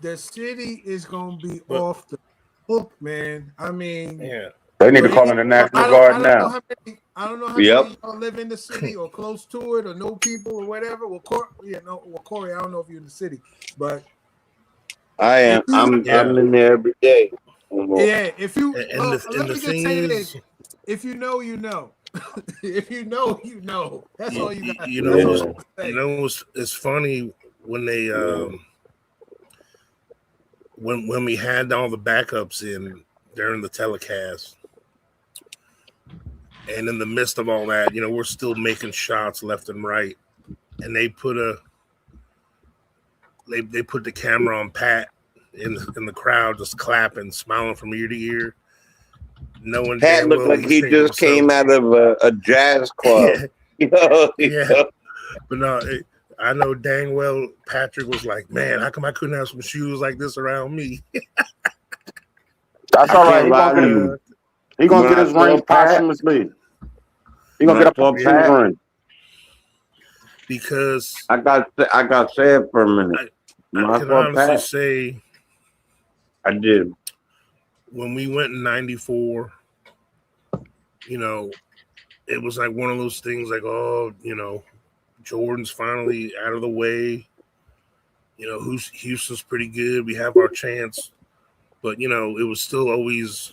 The city is gonna be off the hook, man. I mean, they need to call in the National Guard now. I don't know how many of y'all live in the city or close to it or know people or whatever. Well, Corey, I don't know if you're in the city, but I am. I'm in there every day. Yeah, if you and let the me thing just say is, this: if you know, you know. If you know, you know. That's all you got. You know, it's funny when they when we had all the backups in during the telecast, and in the midst of all that, we're still making shots left and right, and they put the camera on Pat in the crowd, just clapping, smiling from ear to ear. Pat looked like he just came out of a jazz club. But no, I know dang well Patrick was like, man, how come I couldn't have some shoes like this around me? That's all right. He gonna get his ring posthumously. He gonna My get a poor post Pat. ring. because I got sad for a minute. I My can poor honestly Pat. say I did. when we went in '94, you know, it was like one of those things like, oh, Jordan's finally out of the way. Houston's pretty good. We have our chance. But, it was still always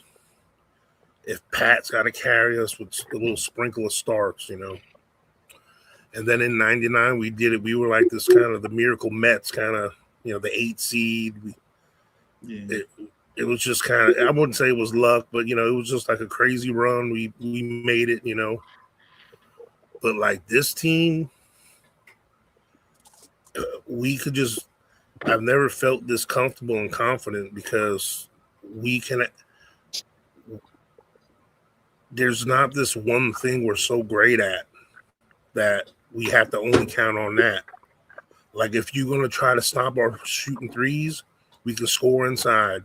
if Pat's got to carry us with a little sprinkle of Starks. And then in '99, we did it. We were like this kind of the Miracle Mets, kind of, the 8 seed. It was just kind of, I wouldn't say it was luck, but, it was just like a crazy run. We made it, But like this team, we could just, I've never felt this comfortable and confident because there's not this one thing we're so great at that we have to only count on that. Like if you're going to try to stop our shooting threes, we can score inside.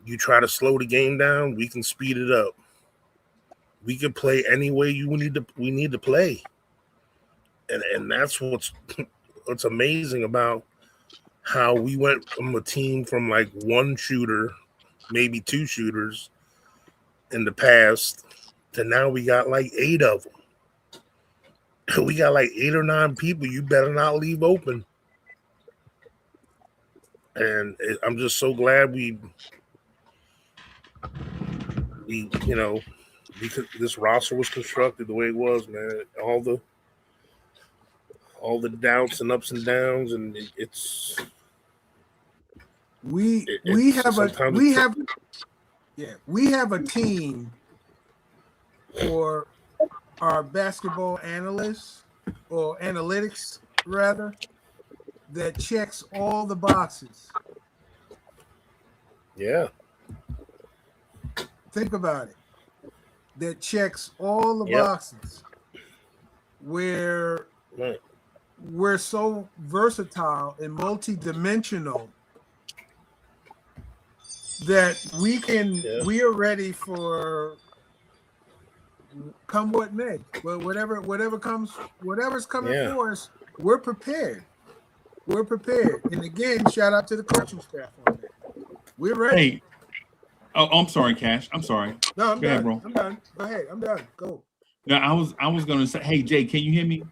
You try to slow the game down, we can speed it up. We can play any way we need to play. And that's what's amazing about how we went from a team from like one shooter, maybe two shooters in the past to now we got like 8 of them. We got like 8 or 9 people you better not leave open. And I'm just so glad this roster was constructed the way it was, man. All the doubts and ups and downs, and we have a team for our basketball analysts or analytics rather that checks all the boxes. Yeah. Think about it. That checks all the boxes. Where we're so versatile and multi-dimensional that we are ready for come what may. Well, whatever's coming for us, we're prepared. We're prepared. And again, shout out to the coaching staff on that. We're ready. Hey. Oh, I'm sorry, Cash. I'm sorry. No, I'm Go done. ahead, bro. I'm done. Go ahead. I'm done. Go. No, I was gonna say, hey Jay, can you hear me?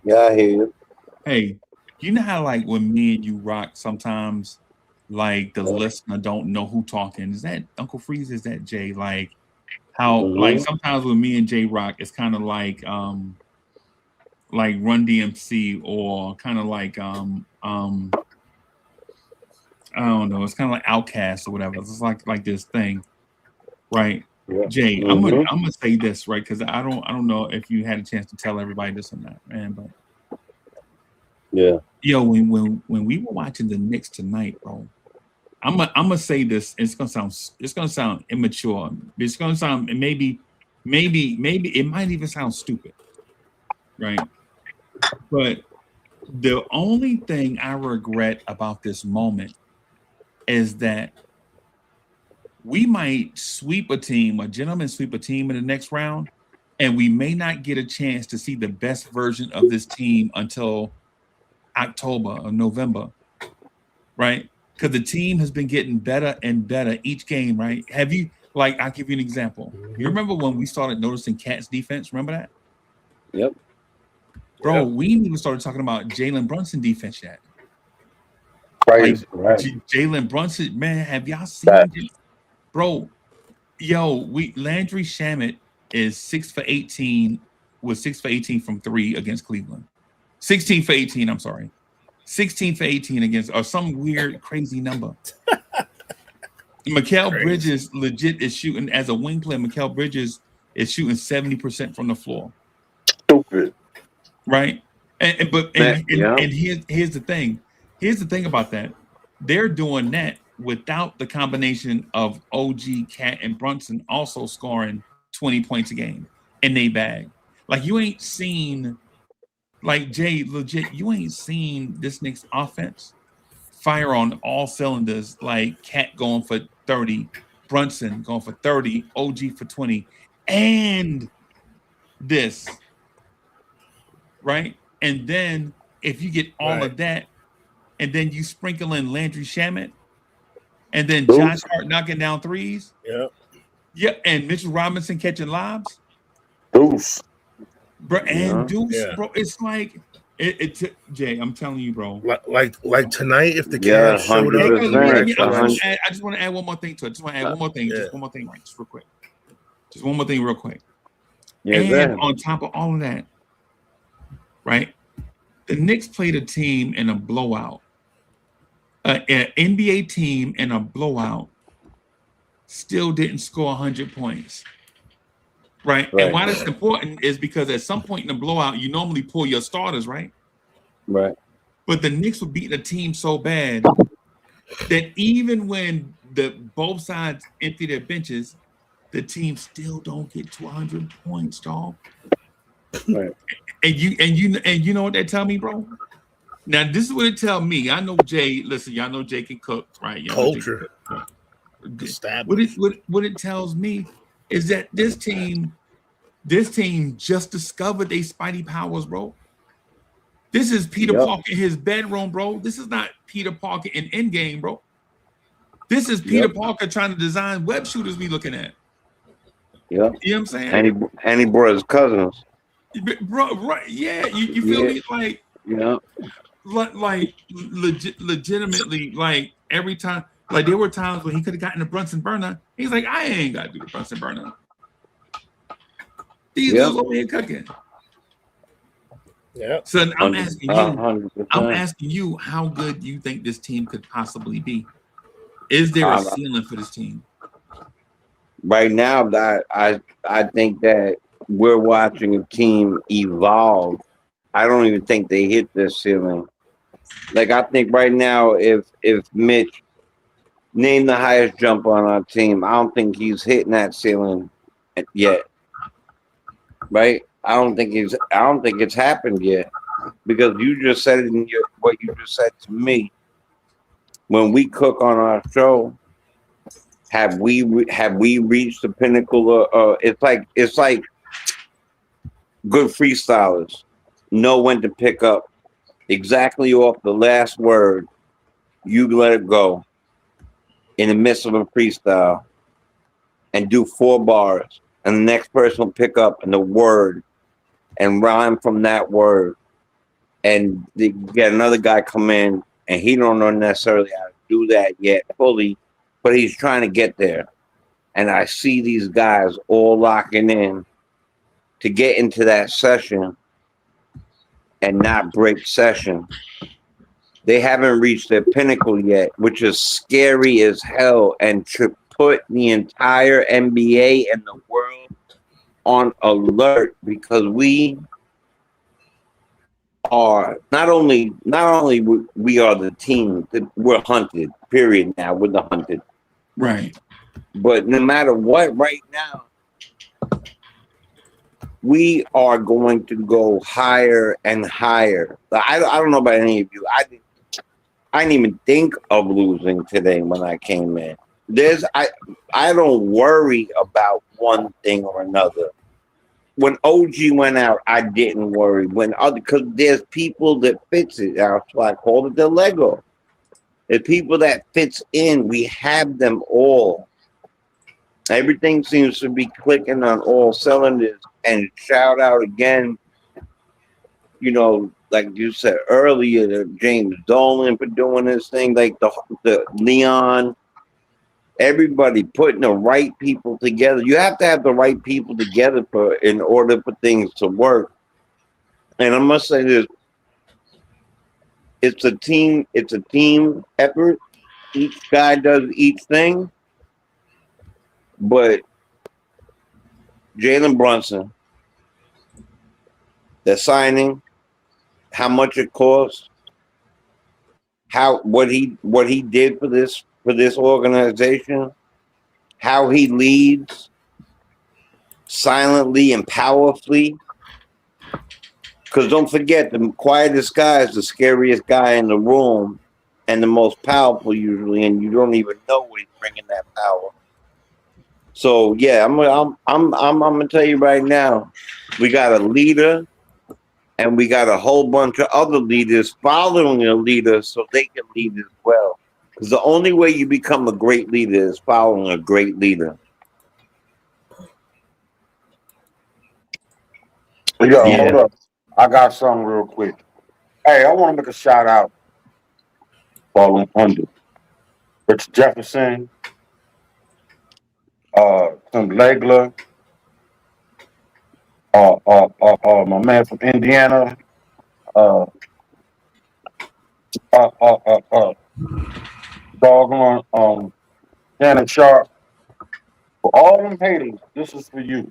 Yeah, I hear you. Hey, you know how like when me and you rock, sometimes like the listener don't know who talking. Is that Uncle Freezie? Is that Jay? Like how like sometimes when me and Jay rock, it's kind of like Run DMC or kind of like I don't know. It's kind of like Outcast or whatever. It's like this thing, right? Yeah. Jay, I'm gonna say this, right? Because I don't know if you had a chance to tell everybody this or not, man. But yeah, yo, when we were watching the Knicks tonight, bro, I'm gonna say this. It's gonna sound immature. It's gonna sound maybe it might even sound stupid, right? But the only thing I regret about this moment is that we might sweep a gentleman sweep a team in the next round, and we may not get a chance to see the best version of this team until October or November, right? Because the team has been getting better and better each game, right? Have you, like, I'll give you an example. You remember when we started noticing Cat's defense? Remember that? Yep. Bro, we ain't even started talking about Jalen Brunson defense yet. Right. Jalen Brunson, man, have y'all seen it? Bro, Landry Shamet is 6 for 18, was 6 for 18 from 3 against Cleveland. 16 for 18, I'm sorry. 16 for 18 against, or some weird, crazy number. Mikal Bridges legit is shooting, as a wing player, Mikal Bridges is shooting 70% from the floor. Stupid. Right? And here's the thing. Here's the thing about that. They're doing that without the combination of OG, Cat, and Brunson also scoring 20 points a game in they bag. Like you ain't seen, like Jay, legit, you ain't seen this Knicks offense fire on all cylinders, like Cat going for 30, Brunson going for 30, OG for 20, and this, right? And then if you get all of that, and then you sprinkle in Landry Shamet, and then Josh Hart knocking down threes, and Mitchell Robinson catching lobs, Deuce, bro, and Deuce, bro, it's like Jay, I'm telling you, bro. Like tonight, if the Cavs showed up, I just want to add one more thing to it. Just want to add one more thing, just one more thing, right? Just real quick. Just one more thing, real quick. And on top of all of that, right? The Knicks played a team in a blowout, an NBA team in a blowout, still didn't score 100 points. Right. And why that's important is because at some point in the blowout, you normally pull your starters, right? Right. But the Knicks were beating a team so bad that even when both sides empty their benches, the team still don't get to 100 points, dog. Right. And you know what they tell me, bro? Now this is what it tell me. I know Jay. Listen, y'all know Jay can cook, right? Culture. What it tells me is that this team just discovered their spidey powers, bro. This is Peter Parker in his bedroom, bro. This is not Peter Parker in Endgame, bro. This is Peter Parker trying to design web shooters we looking at. Yeah. You know what I'm saying? And he brought his cousins. Bro, right, yeah. You feel me? Like, like legitimately, like every time, like there were times when he could have gotten the Brunson burner. He's like, I ain't got to do the Brunson burner. These dudes over here cooking. Yeah. So I'm asking you, I'm asking you, how good do you think this team could possibly be? Is there a ceiling for this team? Right now, that I think that we're watching a team evolve. I don't even think they hit this ceiling. Like I think right now, if Mitch named the highest jump on our team, I don't think he's hitting that ceiling yet. Right? I don't think it's happened yet, because you just said it in what you just said to me. When we cook on our show, have we reached the pinnacle of? It's like good freestylers know when to pick up exactly off the last word. You let it go in the midst of a freestyle and do 4 bars, and the next person will pick up in the word and rhyme from that word, and they get another guy come in and he don't know necessarily how to do that yet fully, but he's trying to get there. And I see these guys all locking in to get into that session and not break session. They haven't reached their pinnacle yet, which is scary as hell, and should put the entire NBA and the world on alert, because we are not only we are the team that we're hunted, period. Now we're the hunted, right? But no matter what, right now we are going to go higher and higher. I don't know about any of you. I didn't even think of losing today when I came in. I don't worry about one thing or another. When OG went out, I didn't worry. Because there's people that fits it. So I call it the Lego. The people that fits in, we have them all. Everything seems to be clicking on all cylinders. And shout out again, like you said earlier, to James Dolan for doing this thing, like the Leon. Everybody putting the right people together. You have to have the right people together in order for things to work. And I must say this: it's a team effort. Each guy does each thing. But Jalen Brunson, the signing, how much it cost, what he did for this organization, how he leads silently and powerfully. Because don't forget, the quietest guy is the scariest guy in the room and the most powerful usually, and you don't even know when he's bringing that power. So yeah, I'm gonna tell you right now, we got a leader and we got a whole bunch of other leaders following a leader so they can lead as well. Because the only way you become a great leader is following a great leader. Yo, hold Yeah. up. I got something real quick. Hey, I want to make a shout out for under Rich Jefferson, Tim Legler, my man from Indiana, uh, uh, uh, uh, uh, doggone, Shannon Sharp. For all them haters, this is for you.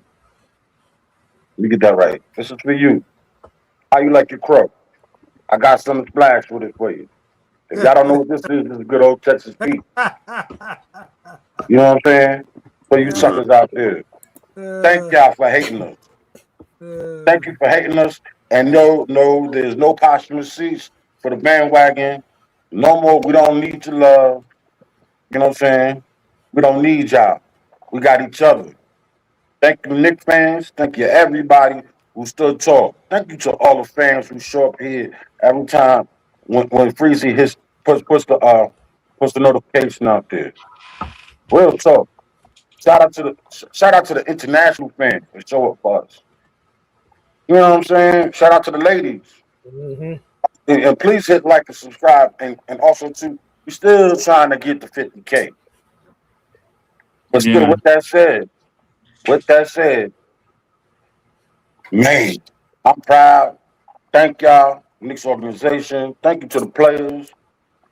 Let me get that right. This is for you. How you like your crow? I got some splash with it for you. If y'all don't know what this is good old Texas Pete. You know what I'm saying? For you suckers out there. Thank y'all for hating us. Thank you for hating us. And no, there's no posthumous seats for the bandwagon. No more. We don't need your love. You know what I'm saying? We don't need y'all. We got each other. Thank you, Knicks fans. Thank you, everybody who stood tall. Thank you to all the fans who show up here every time when Freezie puts the notification out there. Real talk. Shout out to the international fans for show up for us. You know what I'm saying? Shout out to the ladies. Mm-hmm. And please hit like and subscribe. And also too, we're still trying to get to 50K. But still, Yeah. with that said, man, I'm proud. Thank y'all, Knicks organization. Thank you to the players.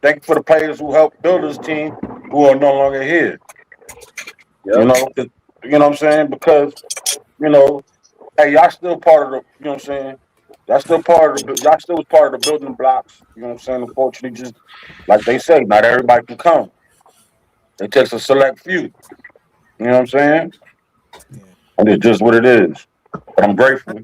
Thank you for the players who helped build this team who are no longer here. You Yep. know, you know what I'm saying? Because, you know, hey, y'all still part of the, you know what I'm saying? Y'all still was part of the building blocks. You know what I'm saying? Unfortunately, just like they say, not everybody can come. It takes a select few. You know what I'm saying? And it's just what it is. But I'm grateful.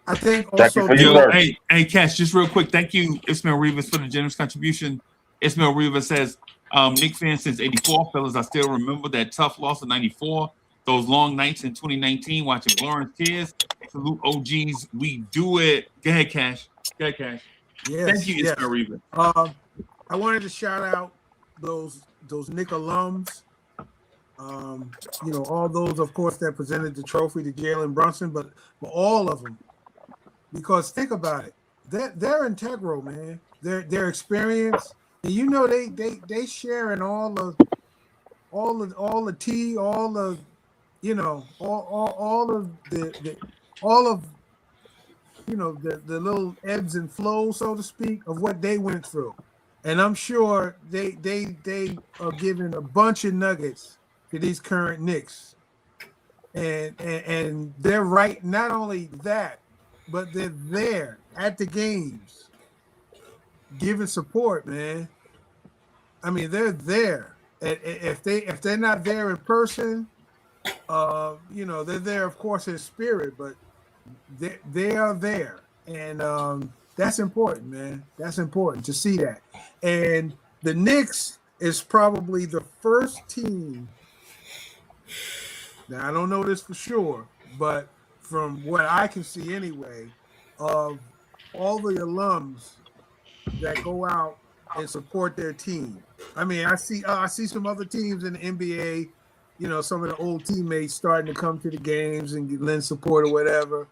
I think Thank you also for your Yo, too. service. hey, Cash, just real quick. Thank you, Ismail Rivas, for the generous contribution. Ismail Rivas says, Nick fan since 84. Fellas, I still remember that tough loss of 94. Those long nights in 2019 watching Lawrence Tears. Salute OGs. We do it. Go ahead, Cash. Go ahead, Cash. Thank Yes, you, Ismail yes. Rivas. I wanted to shout out those Nick alums. All those, of course, that presented the trophy to Jalen Brunson, but all of them, because think about it, they're integral, man. Their experience, and they sharing all the tea, all the all of the all of the little ebbs and flows, so to speak, of what they went through. And I'm sure they are giving a bunch of nuggets to these current Knicks. And they're right, not only that, but they're there at the games giving support, man. I mean, they're there. If they're not there in person, they're there, of course, in spirit, but they are there, and that's important, man. That's important to see that. And the Knicks is probably the first team. Now I don't know this for sure, but from what I can see anyway, of all the alums that go out and support their team. I mean, I see some other teams in the NBA. Some of the old teammates starting to come to the games and lend support or whatever,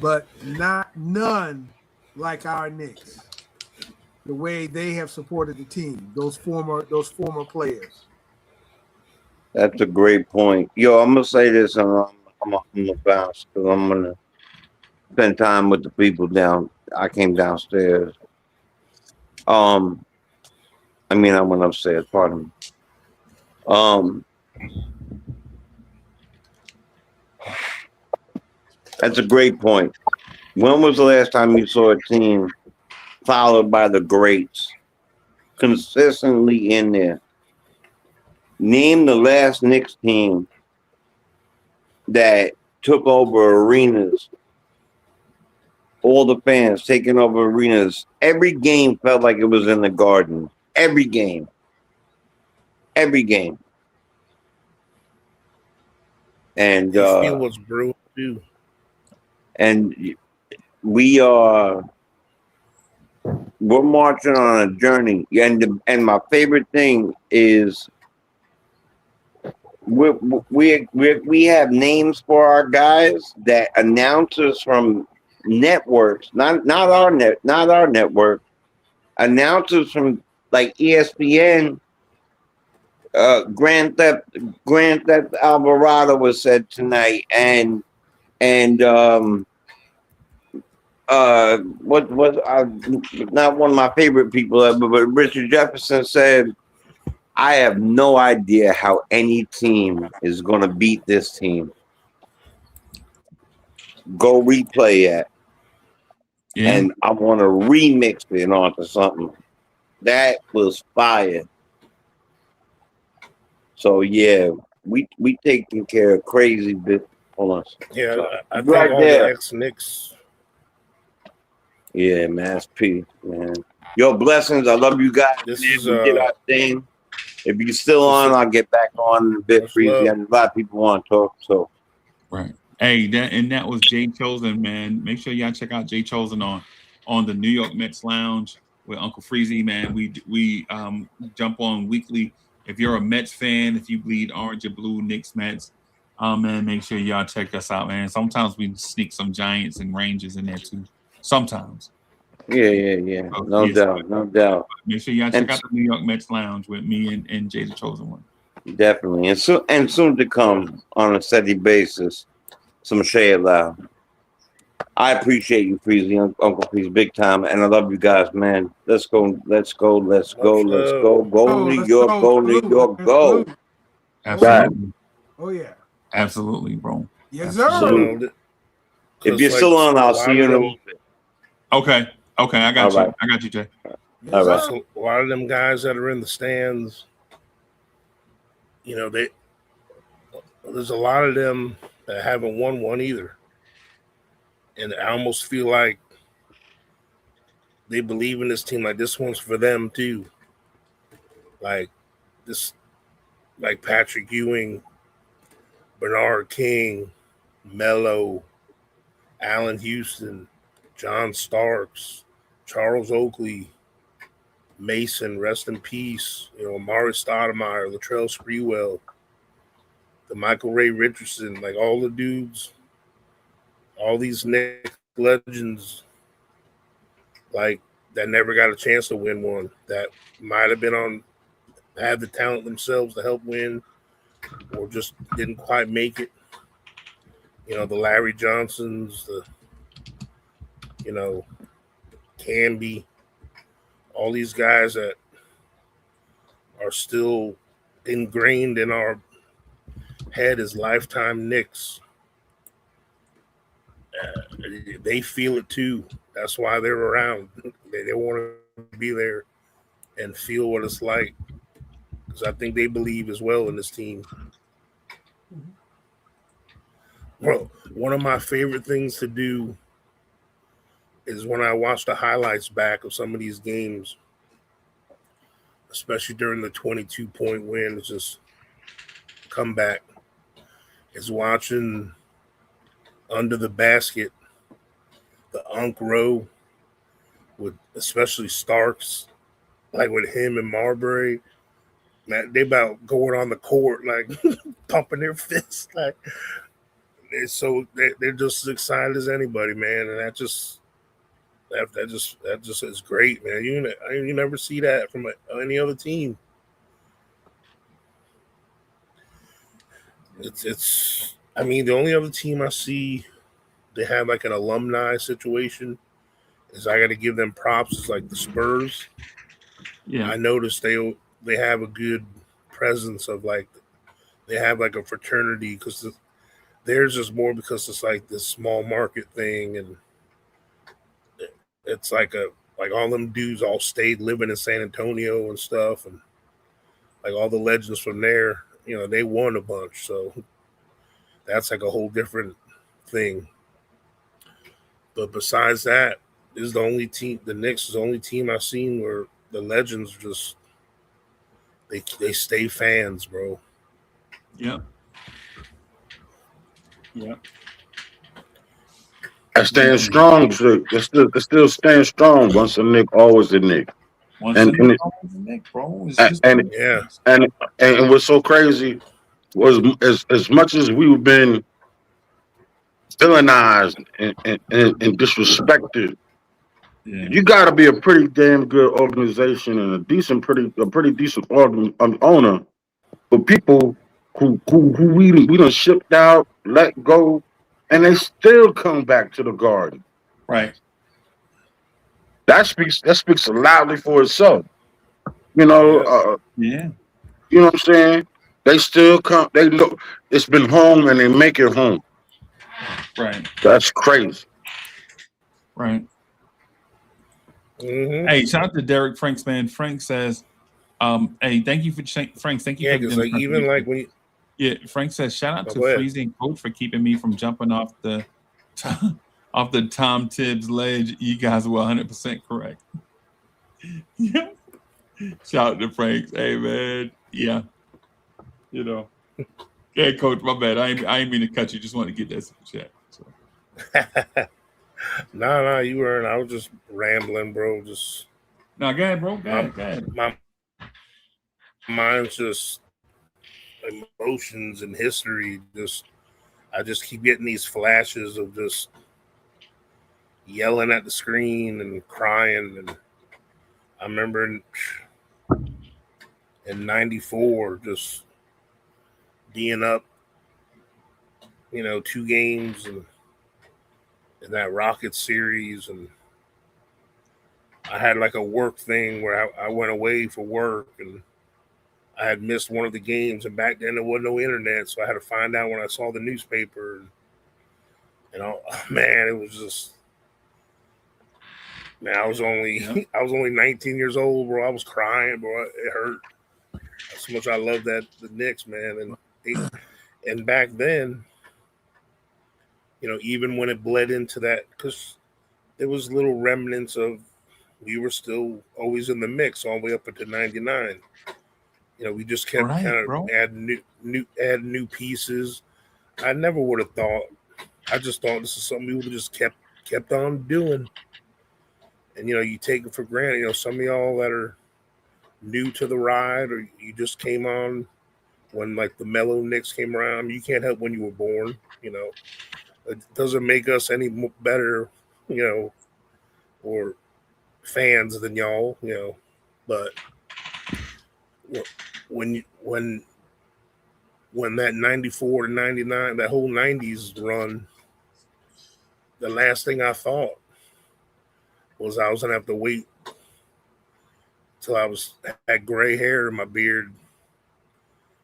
but none like our Knicks. The way they have supported the team, those former players. That's a great point. Yo, I'm gonna say this, and I'm gonna bounce because I'm gonna spend time with the people down. I came downstairs. I went upstairs. Pardon me. That's a great point. When was the last time you saw a team followed by the greats consistently in there? Name the last Knicks team that took over arenas, all the fans taking over arenas. Every game felt like it was in the Garden. Every game. Every game. and They feel what's brewing too. and we're marching on a journey. And my favorite thing is we have names for our guys that announcers from networks, not our network, announcers from like ESPN. Grand Theft Alvarado was said tonight, and what was not one of my favorite people ever, but Richard Jefferson said, I have no idea how any team is going to beat this team. Go replay it. Yeah. And I want to remix it onto something. That was fire. So yeah, we taking care of crazy bit. Hold on. Yeah, I think Right all there. the ex-Knicks. Yeah, Mass P, man. Yo, blessings. I love you guys. This Man, is we did our thing. If you're still on, I'll get back on in a bit, much Freezie. love. A lot of people want to talk, so. Right. Hey, that was Jay Chosen, man. Make sure y'all check out Jay Chosen on the New York Mets Lounge with Uncle Freezie, man. We jump on weekly. If you're a Mets fan, if you bleed orange or blue, Knicks, Mets, man, make sure y'all check us out, man. Sometimes we sneak some Giants and Rangers in there too. Sometimes. Yeah. So, No doubt. Make sure y'all check out the New York Mets Lounge with me and Jay the Chosen One. Definitely. And soon to come on a steady basis, some shade loud. I appreciate you, Freezie, Uncle Freezie, big time. And I love you guys, man. Let's go. Go New York, go New York, go. Absolutely. Oh yeah. Absolutely, bro. Yes, sir. Absolutely. If you're still on, I'll see you in a little bit. Okay, I got you. Right. I got you, Jay. Yes, All right. sir. So a lot of them guys that are in the stands, you know, there's a lot of them that haven't won one either. And I almost feel like they believe in this team, like this one's for them too. Like Patrick Ewing, Bernard King, Melo, Allen Houston, John Starks, Charles Oakley, Mason, rest in peace. You know, Amari Stoudemire, Latrell Sprewell, the Michael Ray Richardson, like all the dudes, all these Knicks legends, like that never got a chance to win one. That might have had the talent themselves to help win, or just didn't quite make it. You know, the Larry Johnsons, Canby, all these guys that are still ingrained in our head as lifetime Knicks. They feel it too. That's why they're around. They want to be there and feel what it's like, because I think they believe as well in this team. Well, one of my favorite things to do is when I watch the highlights back of some of these games, especially during the 22-point win, it's just comeback, is watching under the basket, the Unk row, with especially Starks, like with him and Marbury. Man, they about going on the court, like pumping their fists, like they're just as excited as anybody, man. And that just is great, man. You never see that from any other team. It's. I mean, the only other team I see they have like an alumni situation is I got to give them props. Is like the Spurs. Yeah. I noticed they have a good presence of like they have like a fraternity, because theirs is more because it's like this small market thing, and it's like all them dudes all stayed living in San Antonio and stuff, and like all the legends from there, you know, they won a bunch, so that's like a whole different thing. But besides that, this is the only team. The Knicks is the only team I've seen where the legends just they stay fans, bro. Yeah. Yeah. I stand strong. It still stand strong. Once a Nick, always a Nick. Once a And and Nick, it, always a Nick, bro. It's just and Yeah. and what's so crazy was as much as we've been villainized and disrespected. yeah. You got to be a pretty damn good organization and a pretty decent owner for people who we done shipped out, let go, and they still come back to the garden. Right. That speaks loudly for itself. You know, Yeah. Yeah. you know what I'm saying? They still come. They know it's been home, and they make it home. Right. That's crazy. Right. Mm-hmm. Hey, shout out to Derek Franks, man. Frank says, hey, thank you for Franks. Thank you Yeah, for because the like even like when you yeah. Frank says, shout out to go ahead. Freezie and Coach for keeping me from jumping off the off the Tom Tibbs ledge. You guys were 100% correct. Yeah. Shout out to Franks. Hey man. Yeah. You know. Yeah, Coach, my bad. I ain't mean to cut you. Just wanted to get that super chat. So. No, you weren't. I was just rambling, bro. Just No, go ahead, bro. Go ahead. my mind's just emotions and history. I just keep getting these flashes of just yelling at the screen and crying. And I remember in '94 just being up, 2 games and in that Rocket series, and I had like a work thing where I went away for work and I had missed one of the games, and back then there wasn't no internet, so I had to find out when I saw the newspaper. And man, it was just, man, I was only 19 years old, bro. I was crying, bro. It hurt. That's how much I love the Knicks, man. And back then, even when it bled into that, because there was little remnants of, we were still always in the mix all the way up into '99. We just kept kind of adding new pieces. I never would have thought. I just thought this is something we would have just kept on doing. And you take it for granted. Some of y'all that are new to the ride, or you just came on when like the Mellow Knicks came around. You can't help when you were born. It doesn't make us any better, or fans than y'all. But when that 94 to 99, that whole 90s run, the last thing I thought was I was gonna have to wait till I had gray hair in my beard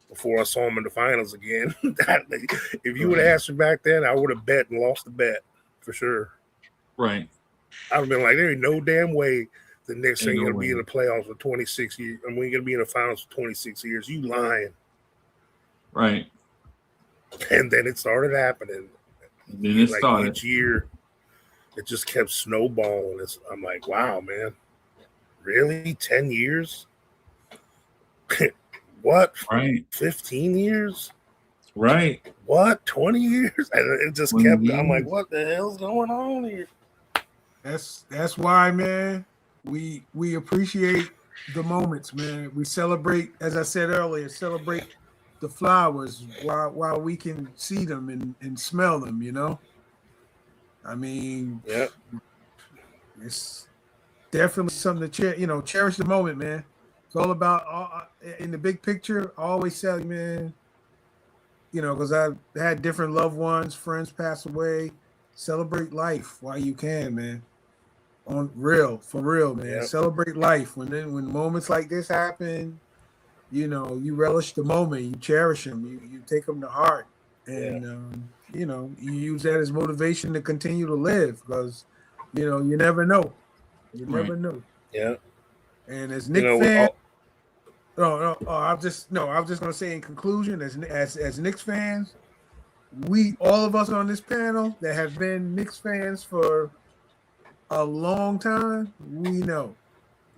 before I saw him in the finals again. If you would have asked me back then, I would have bet and lost the bet for sure. Right. I would have been like, there ain't no damn way the Knicks ain't gonna be in the playoffs for 26 years. And we're gonna be in the finals for 26 years. You lying. Right. And then it started happening. Then it started. Each year, it just kept snowballing. I'm like, wow, man. Really? 10 years? What? Right. 15 years? Right. What? 20 years? And it just kept, I'm like, what the hell's going on here? That's why, man, we appreciate the moments, man. We celebrate, as I said earlier, celebrate the flowers while we can see them and smell them, I mean, yeah, it's definitely something to cherish the moment, man. It's all about in the big picture. I always say, man, because I've had different loved ones, friends pass away. Celebrate life while you can, man. For real, man. Yep. Celebrate life when moments like this happen. You relish the moment, you cherish them, you take them to heart, and you use that as motivation to continue to live because you never know. You never know. Yeah. And as Knicks fans, I was just gonna say in conclusion, as Knicks fans, all of us on this panel that have been Knicks fans for a long time, we know.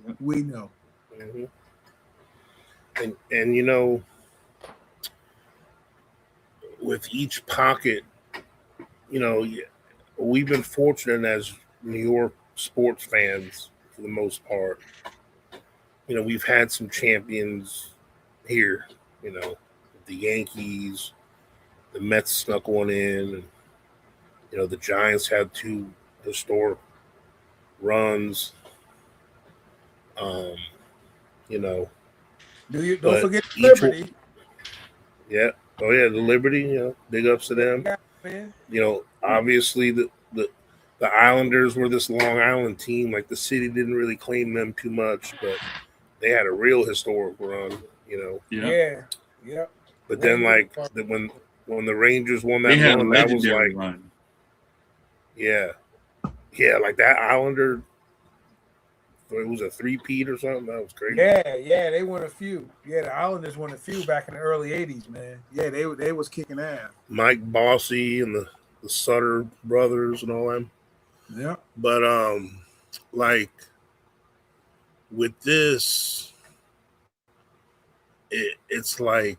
Mm-hmm. And with each pocket you know, we've been fortunate as New York sports fans for the most part. You know, we've had some champions here. You know, the Yankees, the Mets snuck one in, and you know the Giants had two historic runs. Um, you know, Don't but forget each one, Liberty. yeah, oh yeah, the Liberty, you know, big ups to them. Yeah, man. You know, obviously the Islanders were this Long Island team. Like the city didn't really claim them too much, but they had a real historic run. You know, Yeah. Yeah, yeah. but then Rangers. when the Rangers won They that had a run, that was legendary like run. yeah, yeah, like that Islander. It was a three-peat or something. That was crazy. Yeah, they won a few. Yeah, the Islanders won a few back in the early '80s, man. Yeah, they was kicking ass. Mike Bossy and the Sutter brothers and all them. Yeah. But like with this, it's like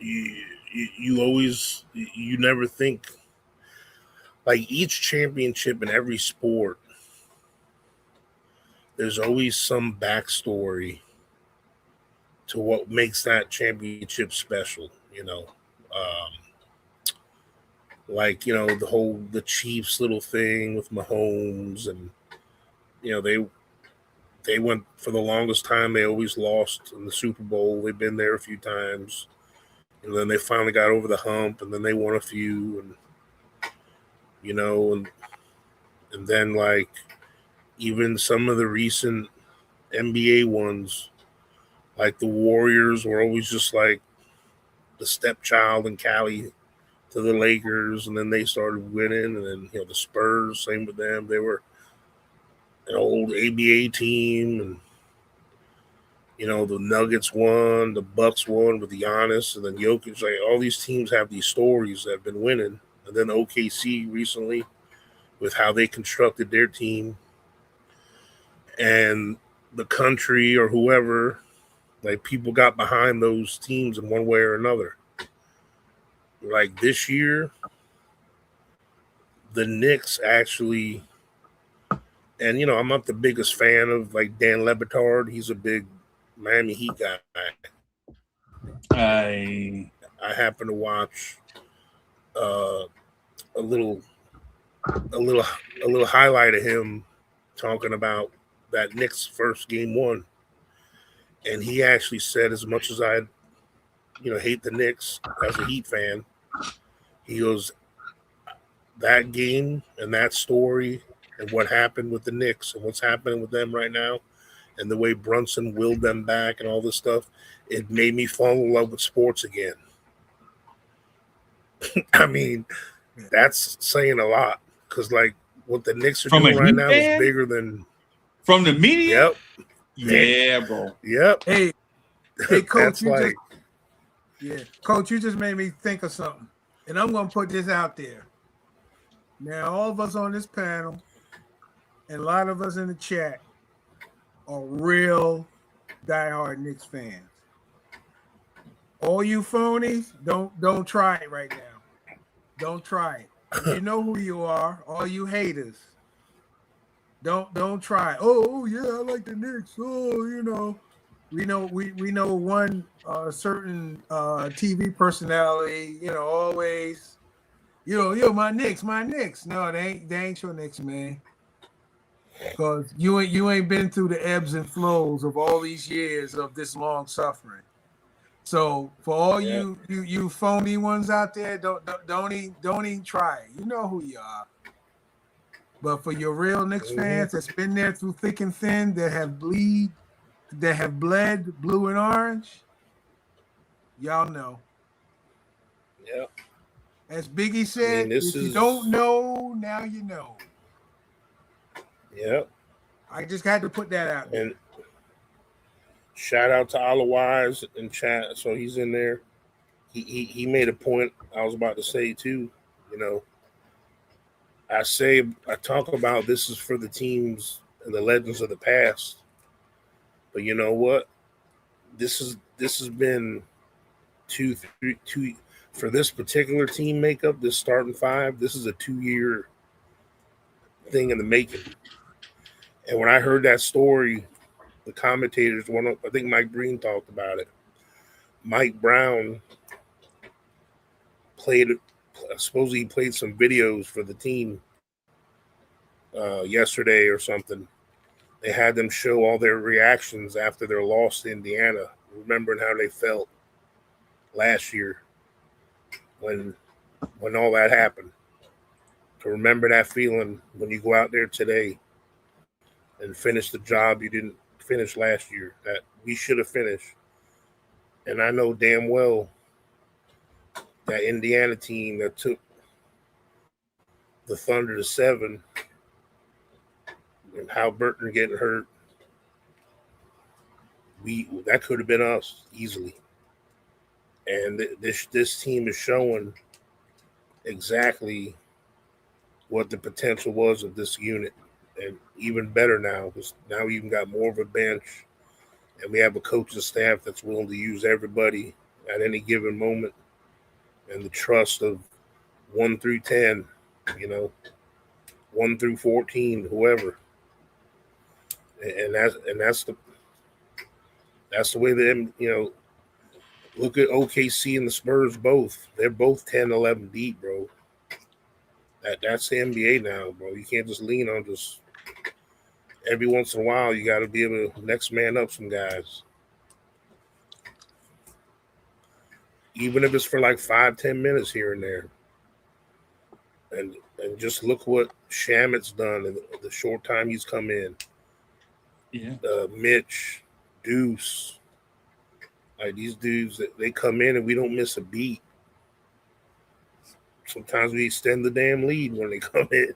you always you never think like each championship in every sport. There's always some backstory to what makes that championship special. You know, like you know the Chiefs little thing with Mahomes, and you know they went for the longest time. They always lost in the Super Bowl. They've been there a few times, and then they finally got over the hump, and then they won a few, and you know, and then like even some of the recent NBA ones, like the Warriors were always just like the stepchild in Cali to the Lakers, and then they started winning, and then you know the Spurs, same with them. They were an old ABA team, and you know the Nuggets won, the Bucks won with Giannis, and then Jokic. Like all these teams have these stories that have been winning, and then OKC recently with how they constructed their team, and the country or whoever, like people got behind those teams in one way or another. Like this year, the Knicks actually, and you know, I'm not the biggest fan of like Dan Lebitard. He's a big Miami Heat guy. I happen to watch a little highlight of him talking about that Knicks first game one, and he actually said, as much as I, you know, hate the Knicks as a Heat fan, he goes, that game and that story and what happened with the Knicks and what's happening with them right now and the way Brunson willed them back and all this stuff, it made me fall in love with sports again. I mean, that's saying a lot because, like, what the Knicks are From doing a right Heat now fan? is bigger than From the media? Yep. Yeah, bro. Yep. Hey, Coach, That's Coach, you just made me think of something, and I'm gonna put this out there. Now, all of us on this panel, and a lot of us in the chat, are real diehard Knicks fans. All you phonies, don't try it right now. Don't try it. You know who you are. All you haters, don't try. Oh yeah, I like the Knicks. Oh, you know, we know one certain TV personality. You know, always, yo, my Knicks. No, they ain't your Knicks, man. Because you ain't been through the ebbs and flows of all these years of this long suffering. So for all you phony ones out there, don't even try it. You know who you are. But for your real Knicks fans that's been there through thick and thin, that have bled blue and orange, y'all know. Yep. As Biggie said, if you is don't know, now you know. Yep. I just had to put that out there. And shout out to Alawise in chat. So he's in there. He made a point I was about to say too. You know, I talk about this is for the teams and the legends of the past. But you know what? This has been for this particular team makeup, this starting five, this is a 2-year thing in the making. And when I heard that story, the commentators, I think Mike Breen talked about it. Mike Brown supposedly he played some videos for the team yesterday or something. They had them show all their reactions after their loss to Indiana, remembering how they felt last year when all that happened. To remember that feeling when you go out there today and finish the job you didn't finish last year, that we should have finished. And I know damn well that Indiana team that took the Thunder to 7 and Hal Burton getting hurt, that could have been us easily. And this team is showing exactly what the potential was of this unit, and even better now, because now we even got more of a bench, and we have a coaching staff that's willing to use everybody at any given moment, and the trust of 1 through 10, 1 through 14, whoever, and that's the way that look at OKC and the Spurs both. They're both 10-11 deep, bro. That's the NBA now, bro. You can't just lean on just every once in a while. You got to be able to next man up some guys. Even if it's for like 5-10 minutes here and there. And just look what Shamit's done in the short time he's come in. Yeah. Mitch, Deuce. Like these dudes, they come in and we don't miss a beat. Sometimes we extend the damn lead when they come in.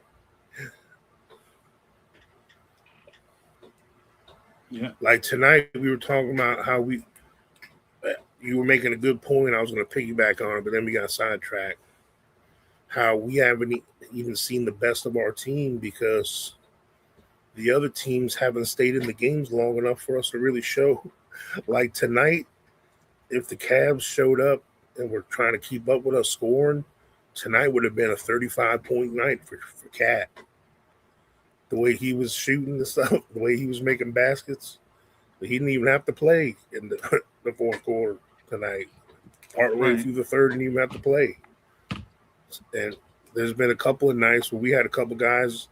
Yeah. Like tonight, we were talking about how you were making a good point. I was going to piggyback on it, but then we got sidetracked. How we haven't even seen the best of our team because the other teams haven't stayed in the games long enough for us to really show. Like tonight, if the Cavs showed up and were trying to keep up with us scoring, tonight would have been a 35-point night for Cat. The way he was shooting and stuff, the way he was making baskets, but he didn't even have to play in the fourth quarter tonight. Partway through the third, didn't even have to play. And there's been a couple of nights where we had a couple guys,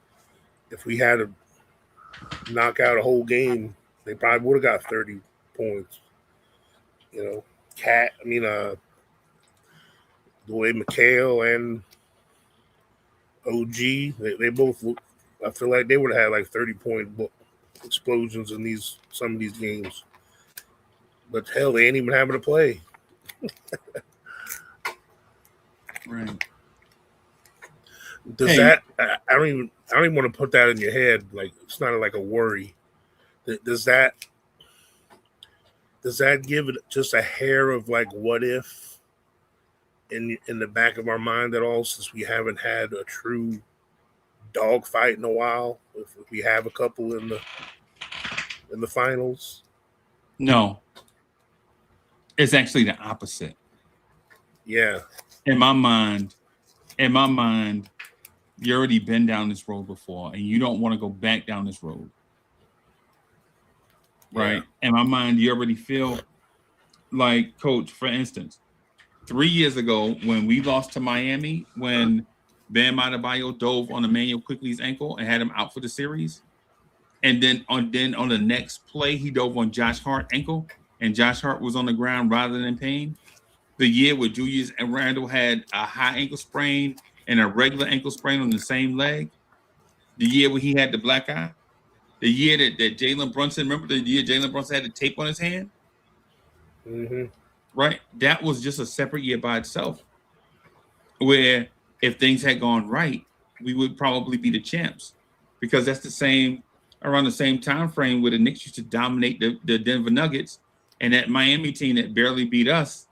if we had to knock out a whole game, they probably would have got 30 points. The way Mikhail and OG, they both look, I feel like they would have had like 30-point explosions in some of these games. But hell, they ain't even having to play. Right. Does that? I don't even want to put that in your head. Like it's not like a worry. Does that give it just a hair of like what if in the back of our mind at all, since we haven't had a true dog fight in a while? If we have a couple in the finals? No. It's actually the opposite. Yeah. In my mind, you already been down this road before, and you don't want to go back down this road. Right? Yeah. In my mind, you already feel like, Coach, for instance, 3 years ago when we lost to Miami, when Bam Adebayo dove on Emmanuel Quickly's ankle and had him out for the series, and then on the next play, he dove on Josh Hart's ankle, and Josh Hart was on the ground rather than in pain. The year where Julius and Randle had a high ankle sprain and a regular ankle sprain on the same leg. The year where he had the black eye. The year that Jalen Brunson, remember the year Jalen Brunson had the tape on his hand? Mm-hmm. Right? That was just a separate year by itself. Where if things had gone right, we would probably be the champs. Because that's around the same time frame where the Knicks used to dominate the Denver Nuggets, and that Miami team that barely beat us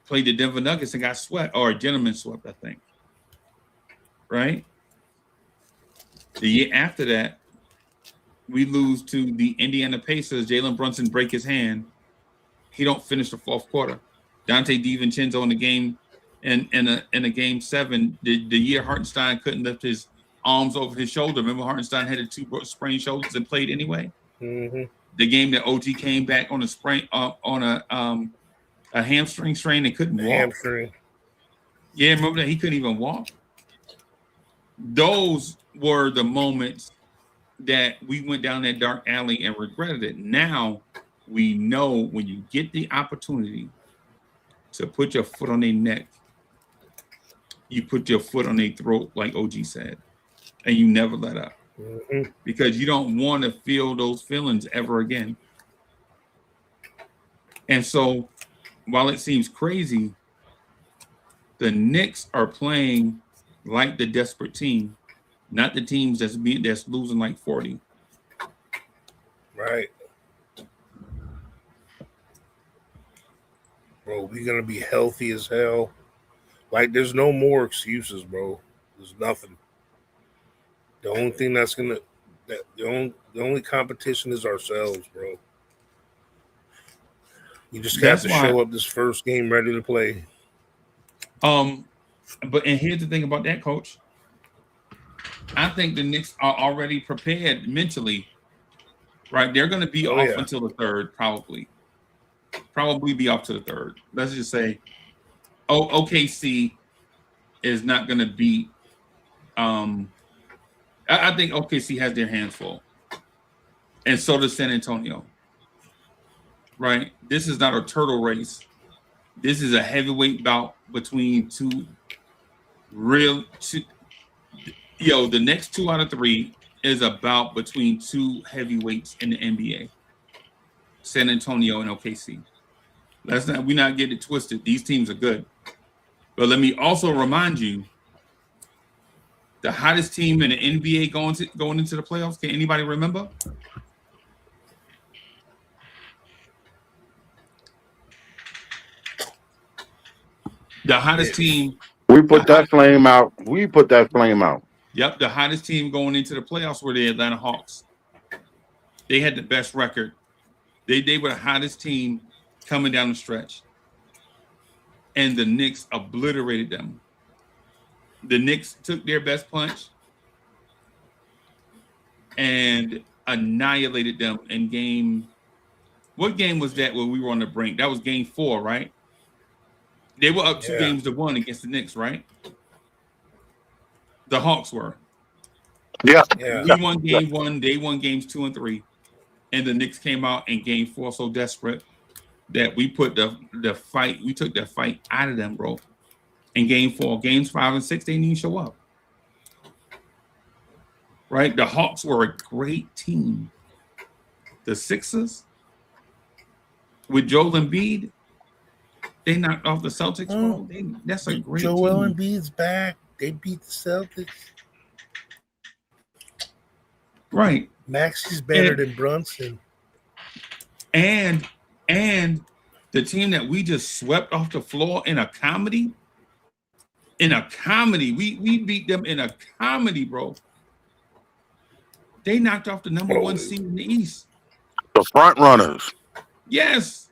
played the Denver Nuggets and got swept, or a gentleman swept, I think. Right? The year after that, we lose to the Indiana Pacers. Jalen Brunson break his hand. He don't finish the fourth quarter. Dante DiVincenzo in the game, in a game 7, the year Hartenstein couldn't lift his arms over his shoulder. Remember, Hartenstein had 2 sprained shoulders and played anyway. Mm-hmm. The game that OG came back on a sprain on a hamstring strain and couldn't walk. Hamstring. Yeah, remember that he couldn't even walk. Those were the moments that we went down that dark alley and regretted it. Now we know when you get the opportunity to put your foot on their neck, you put your foot on their throat, like OG said, and you never let up. Mm-hmm. Because you don't want to feel those feelings ever again. And so, while it seems crazy, the Knicks are playing like the desperate team, not the teams that's losing like 40. Right. Bro, we're gonna be healthy as hell. Like, there's no more excuses, bro. There's nothing. The only thing the only competition is ourselves, bro. You just have to show up this first game ready to play. But here's the thing about that, Coach. I think the Knicks are already prepared mentally. Right, they're going to be off until the 3rd, probably be off to the 3rd. Let's just say, OKC is not going to beat. I think OKC has their hands full, and so does San Antonio. Right, this is not a turtle race. This is a heavyweight bout between the next 2 out of 3 is a bout between 2 heavyweights in the NBA. San Antonio and OKC. We not get it twisted. These teams are good. But let me also remind you, the hottest team in the NBA going into the playoffs. Can anybody remember? The hottest team. We put that flame out. Yep, the hottest team going into the playoffs were the Atlanta Hawks. They had the best record. They were the hottest team coming down the stretch. And the Knicks obliterated them. The Knicks took their best punch and annihilated them in game. What game was that where we were on the brink? That was game 4, right? They were up 2 games to 1 against the Knicks, right? The Hawks were. Yeah. We won game 1. They won games 2 and 3. And the Knicks came out in game 4 so desperate that we put the fight. We took the fight out of them, bro. In game 4, games 5 and 6, they didn't even show up. Right? The Hawks were a great team. The Sixers with Joel Embiid, they knocked off the Celtics, bro. That's a great Joel team. Embiid's back. They beat the Celtics. Right. Maxi's better than Brunson. And the team that we just swept off the floor in a comedy. We beat them in a comedy, bro. They knocked off the number 1 seed in the East. The front runners. Yes.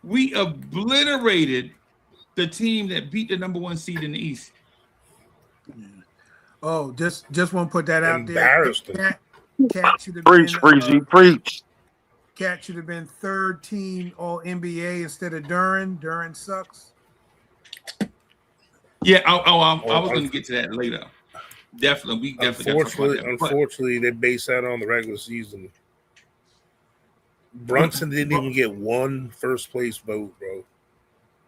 We obliterated the team that beat the number 1 seed in the East. Oh, just want to put that out there. Embarrassed them. Cat should have Preach, Freezie, preach. Cat should have been 3rd team All NBA instead of Duran. Duran sucks. Yeah, I was going to get to that later. Definitely, Unfortunately, they base that on the regular season. Brunson didn't even get 1 first place vote, bro.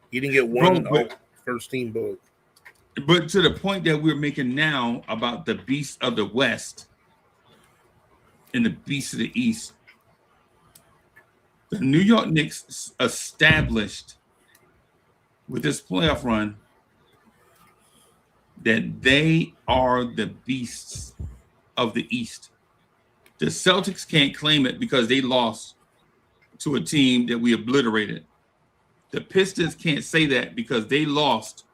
He didn't get 1 first team vote. But to the point that we're making now about the beast of the West and the beast of the East, the New York Knicks established with this playoff run that they are the beasts of the East. The Celtics can't claim it because they lost to a team that we obliterated. The Pistons can't say that because they lost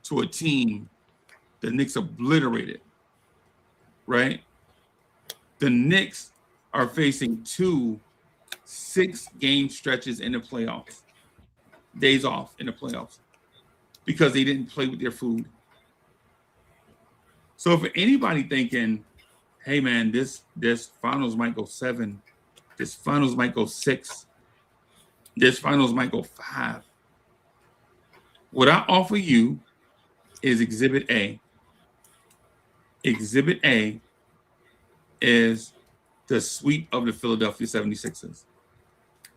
to a team the Knicks obliterated, right? The Knicks are facing 2 6-game stretches in the playoffs, days off in the playoffs, because they didn't play with their food. So for anybody thinking, hey man, this finals might go 7, this finals might go 6, this finals might go 5. What I offer you is Exhibit A. Exhibit A is the sweep of the Philadelphia 76ers.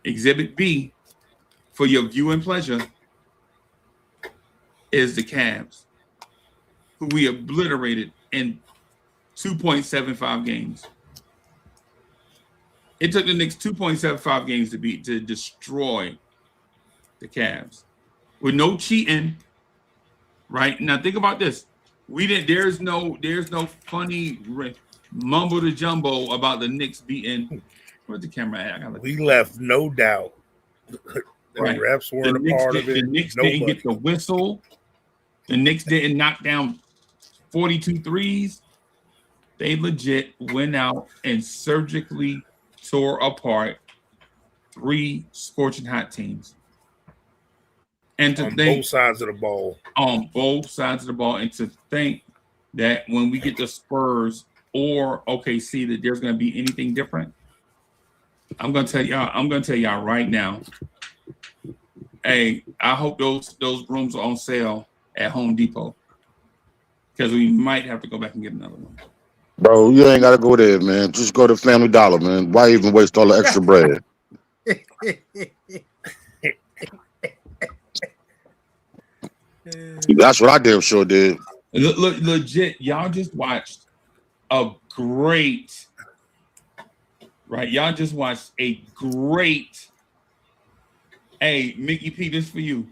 Exhibit B, for your viewing pleasure, is the Cavs, who we obliterated in 2.75 games. It took the Knicks 2.75 games to destroy the Cavs with no cheating. Right now, think about this. There's no funny mumbo to jumbo about the Knicks beating. Where's the camera at? We left no doubt. The Right. refs weren't a part of it. The Knicks Nobody. didn't get the whistle. The Knicks didn't knock down 42 threes. They legit went out and surgically tore apart 3 scorching hot teams. And to on think, both sides of the ball. On both sides of the ball. And to think that when we get the Spurs or OKC that there's going to be anything different, I'm going to tell y'all right now. Hey, I hope those rooms are on sale at Home Depot, because we might have to go back and get another one. Bro, you ain't gotta go there, man. Just go to Family Dollar, man. Why even waste all the extra bread? That's what I damn sure did. Look, legit, y'all just watched a great, right? Y'all just watched a great. Hey, Mickey P, this for you.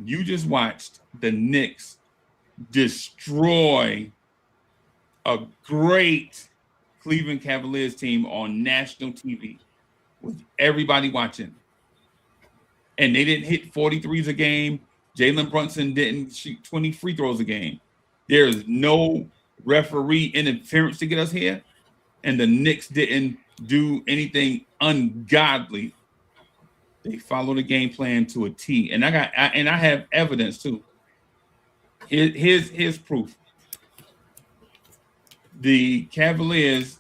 You just watched the Knicks destroy a great Cleveland Cavaliers team on national TV with everybody watching. And they didn't hit 43s a game. Jalen Brunson didn't shoot 20 free throws a game. There is no referee interference to get us here. And the Knicks didn't do anything ungodly. They followed the game plan to a T. And I have evidence too. Here's proof. The Cavaliers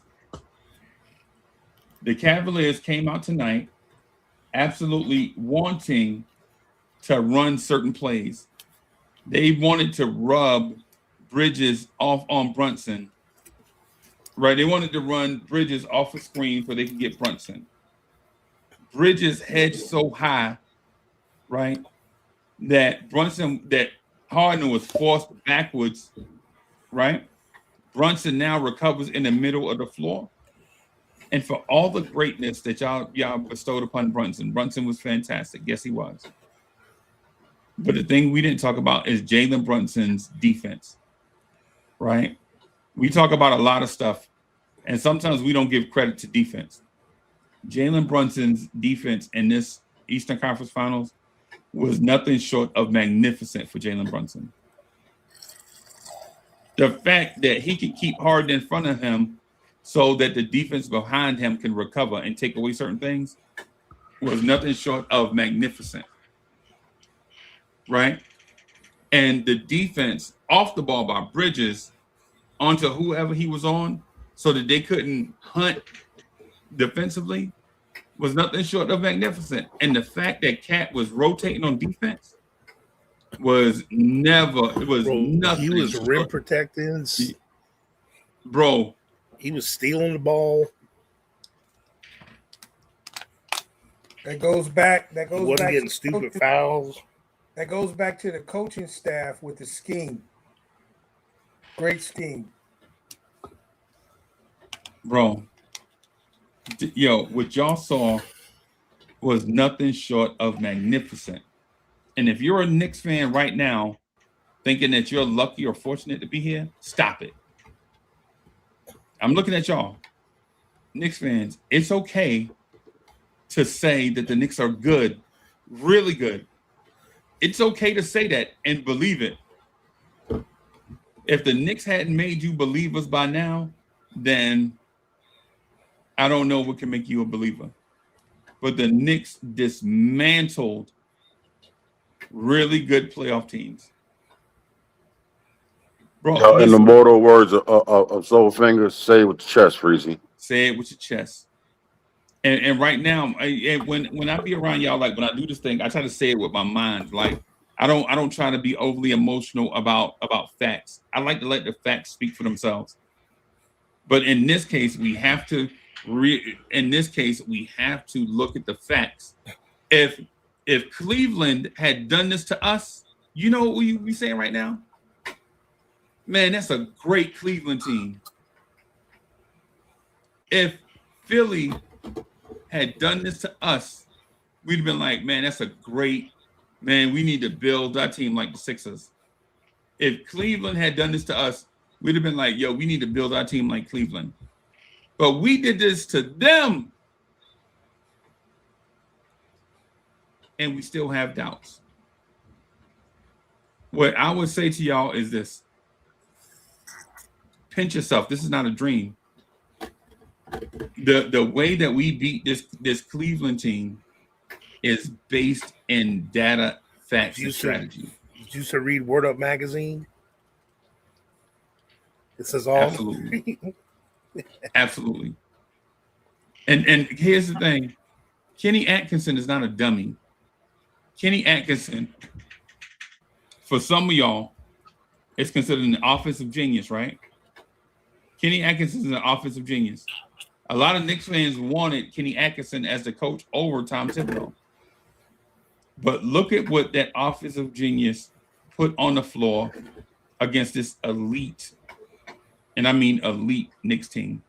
came out tonight absolutely wanting to run certain plays. They wanted to rub Bridges off on Brunson. Right? They wanted to run Bridges off a screen so they could get Brunson. Bridges hedged so high, right, that Harden was forced backwards, right? Brunson now recovers in the middle of the floor. And for all the greatness that y'all bestowed upon Brunson was fantastic. Yes, he was. But the thing we didn't talk about is Jalen Brunson's defense, right? We talk about a lot of stuff, and sometimes we don't give credit to defense. Jalen Brunson's defense in this Eastern Conference Finals was nothing short of magnificent for Jalen Brunson. The fact that he can keep Harden in front of him so that the defense behind him can recover and take away certain things was nothing short of magnificent. Right? And the defense off the ball by Bridges onto whoever he was on so that they couldn't hunt defensively was nothing short of magnificent. And the fact that Cat was rotating on defense was nothing. He was rim protecting. Bro. He was stealing the ball. That goes back. He wasn't getting stupid fouls. That goes back to the coaching staff with the scheme. Great scheme. Bro. Yo, what y'all saw was nothing short of magnificent. And if you're a Knicks fan right now, thinking that you're lucky or fortunate to be here, stop it. I'm looking at y'all, Knicks fans. It's okay to say that the Knicks are good, really good. It's okay to say that and believe it. If the Knicks hadn't made you believers by now, then I don't know what can make you a believer. but the Knicks dismantled really good playoff teams. Bro, Yo, in the listen, mortal words of Soul Fingers, say it with the chest, Freezy. say it with your chest. And right now, when I be around y'all, like when I do this thing, I try to say it with my mind. Like I don't try to be overly emotional about facts. I like to let the facts speak for themselves. But in this case, we have to look at the facts. If Cleveland had done this to us, you know what we saying right now? Man, that's a great Cleveland team. If Philly had done this to us, we'd have been like, man, that's a great, man, we need to build our team like the Sixers. If Cleveland had done this to us, we'd have been like, yo, we need to build our team like Cleveland. But we did this to them. And we still have doubts. What I would say to y'all is this. Pinch yourself. This is not a dream. The way that we beat this Cleveland team is based in data, facts, and strategy. Did you used to read Word Up magazine? It says all. Absolutely. Absolutely. And here's the thing. Kenny Atkinson is not a dummy. Kenny Atkinson, for some of y'all, is considered an offensive genius, right? Kenny Atkinson is an offensive genius. A lot of Knicks fans wanted Kenny Atkinson as the coach over Tom Thibodeau. But look at what that offensive genius put on the floor against this elite, and I mean elite Knicks team.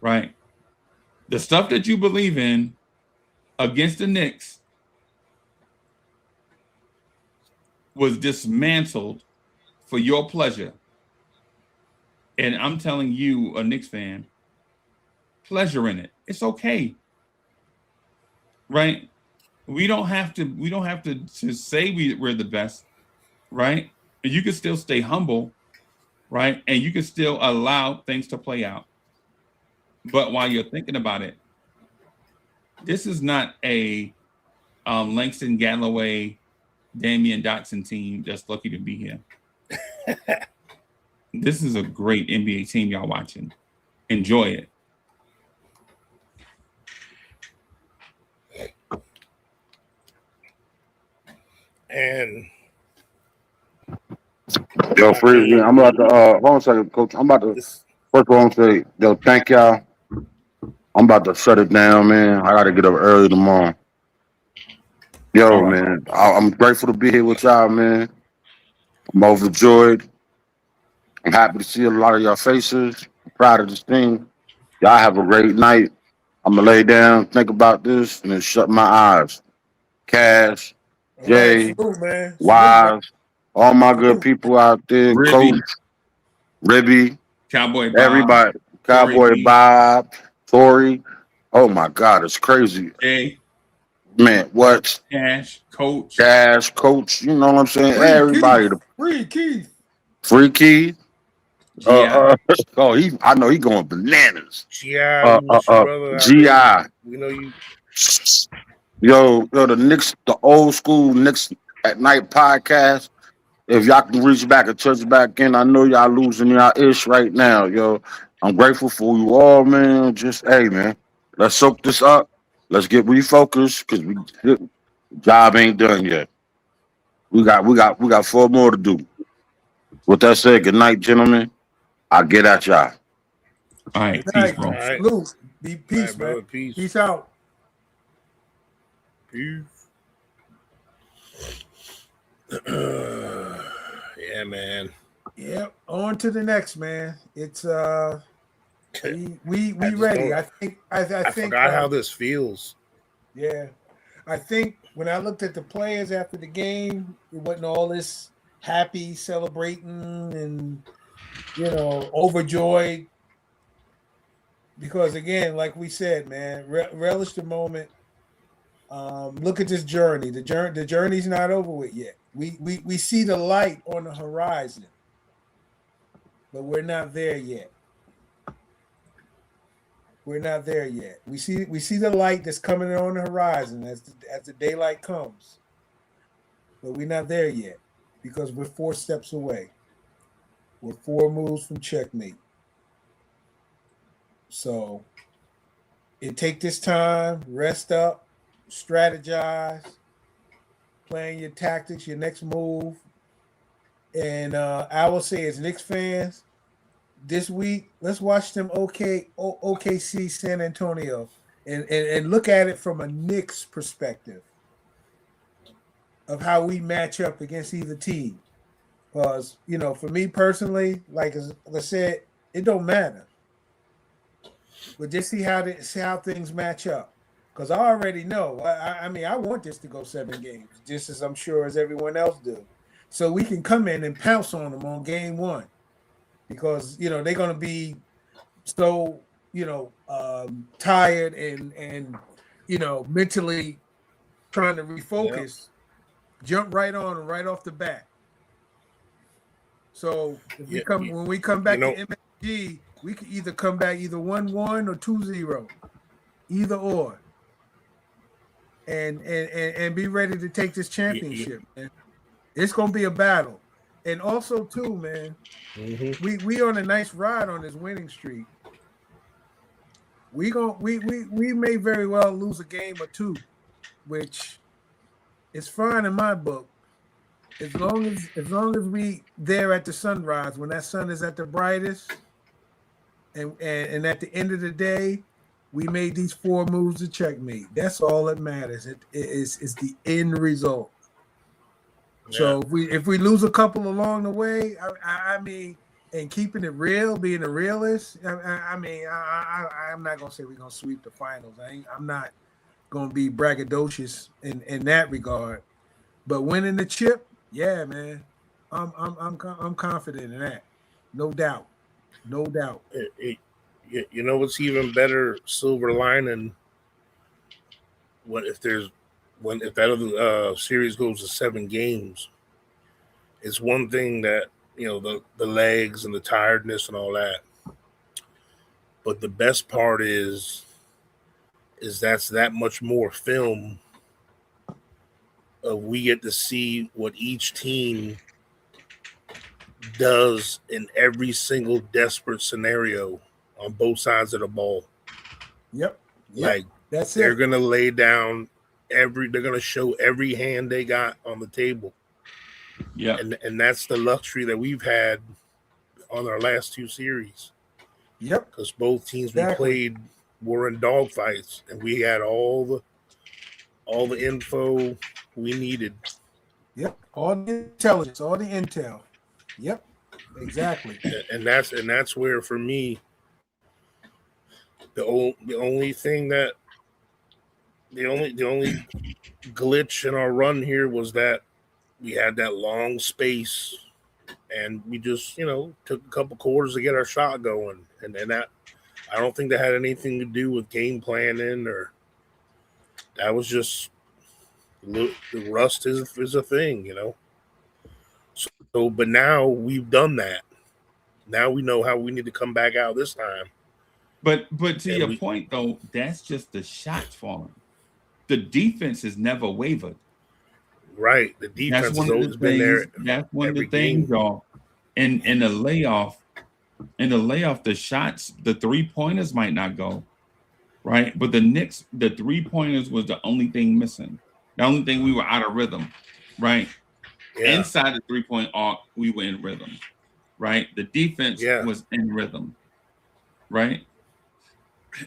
Right? The stuff that you believe in against the Knicks was dismantled for your pleasure. And I'm telling you, a Knicks fan, pleasure in it. It's okay. Right? We don't have to say we're the best, right? You can still stay humble, right? And you can still allow things to play out. But while you're thinking about it, this is not a Langston Galloway, Damian Dotson team that's lucky to be here. This is a great NBA team y'all watching. Enjoy it. And Yo, Freezy, I'm about to hold on a second, Coach. I'm about to first of all say, yo, thank y'all. I'm about to shut it down, man. I gotta get up early tomorrow. Yo, man, I'm grateful to be here with y'all, man. I'm overjoyed. I'm happy to see a lot of y'all faces. I'm proud of this team. Y'all have a great night. I'm gonna lay down, think about this, and then shut my eyes. Cash, Jay, Salute, man. Wise, all my good people out there, Ribby. Coach, Ribby, Cowboy Bob, everybody, Cowboy Bob, Tori. Oh my God, it's crazy. Jay, Man, what? Cash, Coach. You know what I'm saying? Everybody. Free Keith. Free Keith. G.I. I know he going bananas. G.I. brother. G.I. We know you. Yo, the Knicks, the old school Knicks at Night podcast. If y'all can reach back and touch back in, I know y'all losing y'all ish right now, yo. I'm grateful for you all, man. Just, hey, man, let's soak this up. Let's get refocused because job ain't done yet. We got 4 more to do. With that said, good night, gentlemen. I'll get at y'all. All right, Good peace, night. bro. All right. Salute. Be peace, All right, brother, man. peace. Peace out. Peace. Yeah, man. Yep. On to the next, man. It's we ready. I think forgot how this feels. Yeah. I think when I looked at the players after the game, it wasn't all this happy celebrating and overjoyed. Because again, like we said, man, relish the moment. Look at this journey. The journey's not over with yet. We see the light on the horizon, but we're not there yet. We're not there yet. We see the light that's coming on the horizon as the daylight comes, but we're not there yet because we're 4 steps away. We're 4 moves from checkmate. So it take this time, rest up, strategize, playing your tactics, your next move. And I will say, as Knicks fans, this week, let's watch them OKC San Antonio and look at it from a Knicks perspective of how we match up against either team. Because, for me personally, like I said, it don't matter. But just see how things match up. Because I already know. I mean, I want this to go 7 games, just as I'm sure as everyone else do. So we can come in and pounce on them on game 1. Because, they're going to be so, tired and mentally trying to refocus, jump right on and right off the bat. So when we come back to MSG, we could either come back either 1-1 or 2-0, either or, and be ready to take this championship. Man. It's gonna be a battle, and also too, man, we on a nice ride on this winning streak. We may very well lose a game or 2, which is fine in my book. As long as we there at the sunrise, when that sun is at the brightest, and at the end of the day, we made these 4 moves to checkmate. That's all that matters. It is the end result. Yeah. So if we lose a couple along the way, I mean, and keeping it real, being a realist, I mean, I'm not gonna say we're gonna sweep the finals. I'm not gonna be braggadocious in that regard. But winning the chip, yeah, man, I'm confident in that, no doubt. You know what's even better silver lining? If that other series goes to 7 games, it's one thing that the legs and the tiredness and all that, but the best part is that's that much more film. We get to see what each team does in every single desperate scenario on both sides of the ball. Yep. Like that's they're gonna lay down they're gonna show every hand they got on the table. Yeah. And that's the luxury that we've had on our last 2 series. Yep. Because both teams we played were in dogfights, and we had all the info we needed. Yep. All the intelligence, all the intel. Yep. Exactly. And that's where, for me, the only glitch in our run here was that we had that long space, and we just took a couple quarters to get our shot going, and that I don't think that had anything to do with game planning, or that was just the rust is a thing, So, but now we've done that. Now we know how we need to come back out this time. But to your point, though, that's just the shots falling. The defense has never wavered. Right. The defense has always been there. That's one of the things, y'all. In the layoff, the shots, the 3-pointers might not go, right? But the Knicks, the 3-pointers was the only thing missing. The only thing we were out of rhythm, right? Yeah. Inside the 3-point arc, we were in rhythm, right? The defense was in rhythm, right?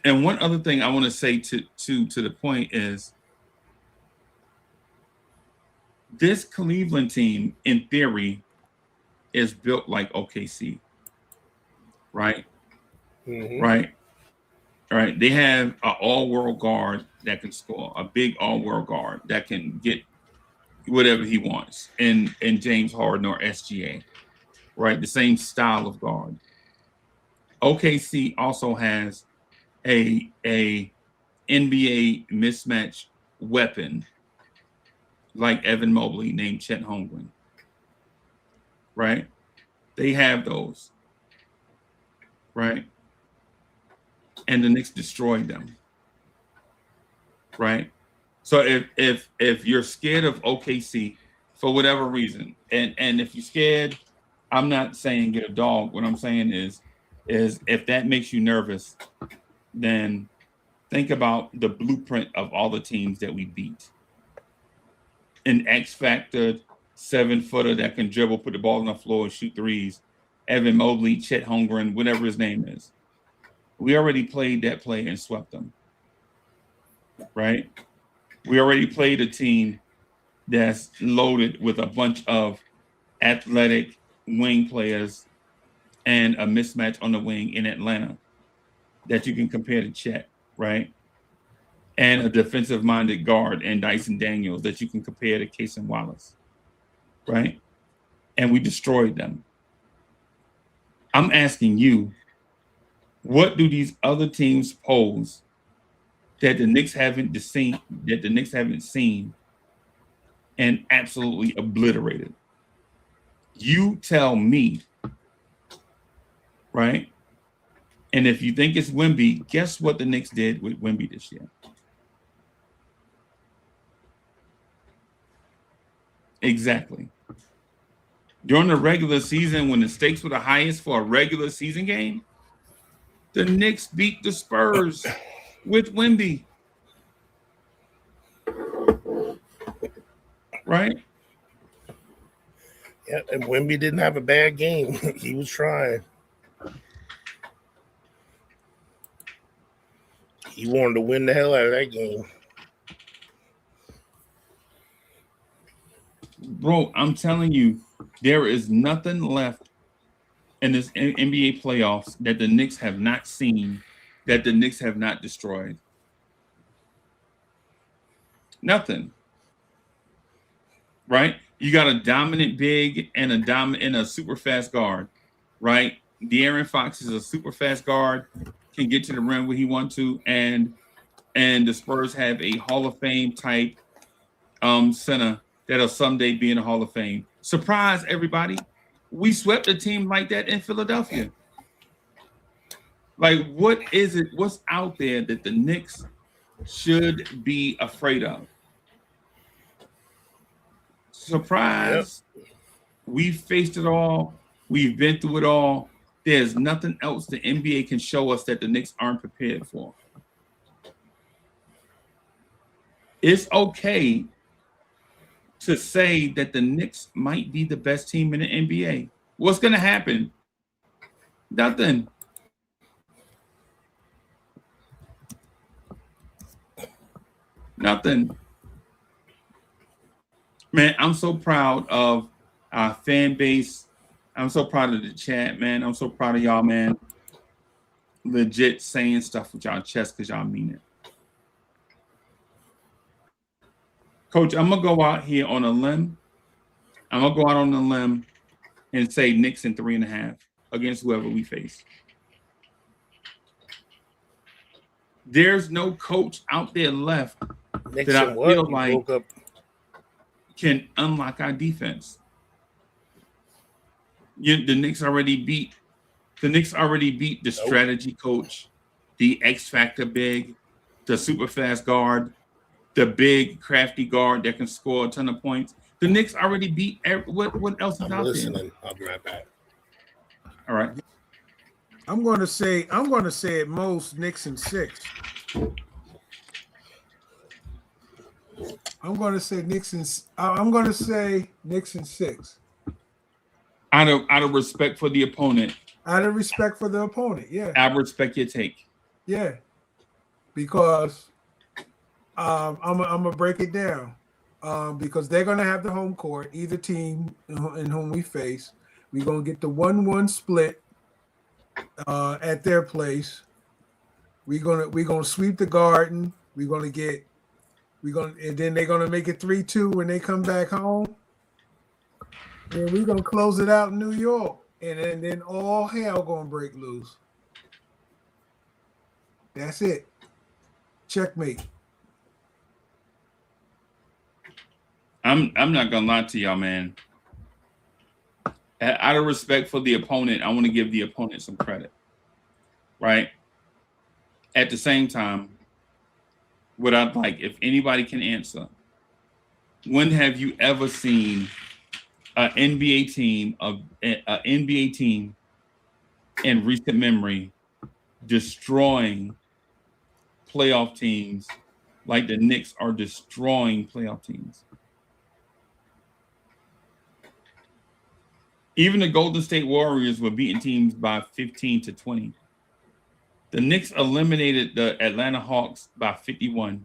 And one other thing I want to say to the point is this Cleveland team, in theory, is built like OKC, right? Mm-hmm. Right. They have an all-world guard that can score, a big all-world guard that can get whatever he wants in James Harden or SGA, right? The same style of guard. OKC also has a NBA mismatch weapon like Evan Mobley named Chet Holmgren, right? They have those, right? and the Knicks destroyed them. Right? So if you're scared of OKC for whatever reason, and if you're scared, I'm not saying get a dog. What I'm saying is if that makes you nervous, then think about the blueprint of all the teams that we beat. An X factor 7-footer that can dribble, put the ball on the floor, and shoot threes. Evan Mobley, Chet Holmgren, whatever his name is. We already played that play and swept them. Right? We already played a team that's loaded with a bunch of athletic wing players and a mismatch on the wing in Atlanta that you can compare to Chet, right? And a defensive-minded guard in Dyson Daniels that you can compare to Casey Wallace, right? And we destroyed them. I'm asking you, what do these other teams pose that the Knicks haven't seen and absolutely obliterated? You tell me, right? And if you think it's Wemby, guess what the Knicks did with Wemby this year? Exactly. During the regular season, when the stakes were the highest for a regular season game, the Knicks beat the Spurs with Wemby. Right? Yeah, and Wemby didn't have a bad game. He was trying. He wanted to win the hell out of that game. Bro, I'm telling you, there is nothing left in this NBA playoffs that the Knicks have not seen, that the Knicks have not destroyed. Nothing. Right? You got a dominant big and a super fast guard, right? De'Aaron Fox is a super fast guard, can get to the rim where he wants to, and the Spurs have a Hall of Fame type center that'll someday be in the Hall of Fame. Surprise, everybody. We swept a team like that in Philadelphia. Like, what is it? What's out there that the Knicks should be afraid of? Surprise. Yep. We've faced it all. We've been through it all. There's nothing else the NBA can show us that the Knicks aren't prepared for. It's okay to say that the Knicks might be the best team in the NBA. What's going to happen? Nothing. Nothing. Man, I'm so proud of our fan base. I'm so proud of the chat, man. I'm so proud of y'all, man. Legit saying stuff with y'all chest because y'all mean it. Coach, I'm going to go out here on a limb. I'm going to go out on a limb and say Knicks in 3.5 against whoever we face. There's no coach out there left Knicks that I feel like up. Can unlock our defense. The Knicks already beat the strategy coach, the X factor big, the super fast guard, the big crafty guard that can score a ton of points. The Knicks already beat what else is out there? I'll be right back. All right. I'm going to say at most Knicks in 6. I'm going to say Knicks in 6. Out of respect for the opponent. Out of respect for the opponent, yeah. I respect your take. Yeah, because I'm gonna break it down. Because they're gonna have the home court, either team in whom we face. We're gonna get the 1-1 split at their place. We're gonna sweep the Garden. And then they're gonna make it 3-2 when they come back home. And we're gonna close it out in New York. And then all hell gonna break loose. That's it. Checkmate. I'm not gonna lie to y'all, man. Out of respect for the opponent, I want to give the opponent some credit. Right? at the same time, what I'd like, if anybody can answer, when have you ever seen an NBA team in recent memory destroying playoff teams like the Knicks are destroying playoff teams? Even the Golden State Warriors were beating teams by 15 to 20. The Knicks eliminated the Atlanta Hawks by 51,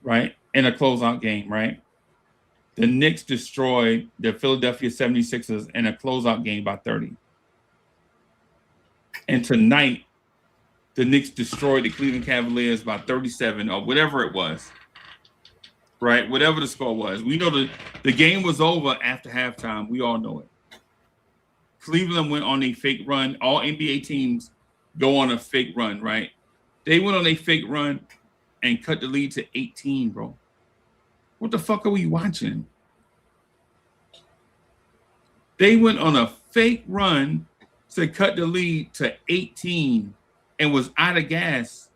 right? In a closeout game, right? The Knicks destroyed the Philadelphia 76ers in a closeout game by 30. And tonight, the Knicks destroyed the Cleveland Cavaliers by 37 or whatever it was, right? Whatever the score was. We know the game was over after halftime. We all know it. Cleveland went on a fake run. All NBA teams go on a fake run, right? They went on a fake run and cut the lead to 18, bro. What the fuck are we watching? They went on a fake run to cut the lead to 18 and was out of gas.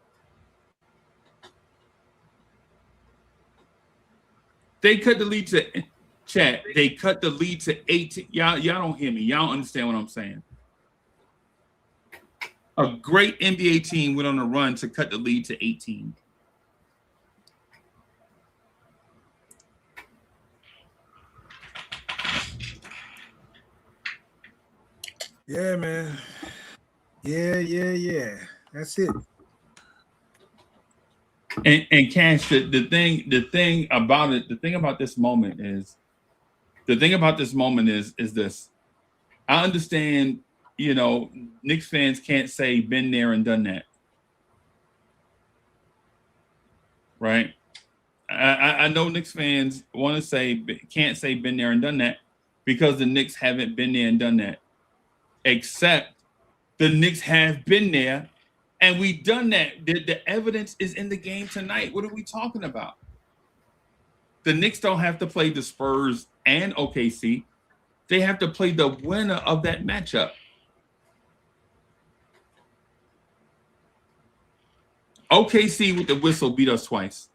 They cut the lead to chat. They cut the lead to 18. Y'all don't hear me. Y'all don't understand what I'm saying. A great NBA team went on a run to cut the lead to 18. Yeah, man. Yeah. That's it. And Cash, the thing about this moment is this. I understand, Knicks fans can't say been there and done that. Right? I know Knicks fans want to say can't say been there and done that because the Knicks haven't been there and done that. Except the Knicks have been there and we've done that. The evidence is in the game tonight. What are we talking about? The Knicks don't have to play the Spurs and OKC. They have to play the winner of that matchup. OKC with the whistle beat us twice.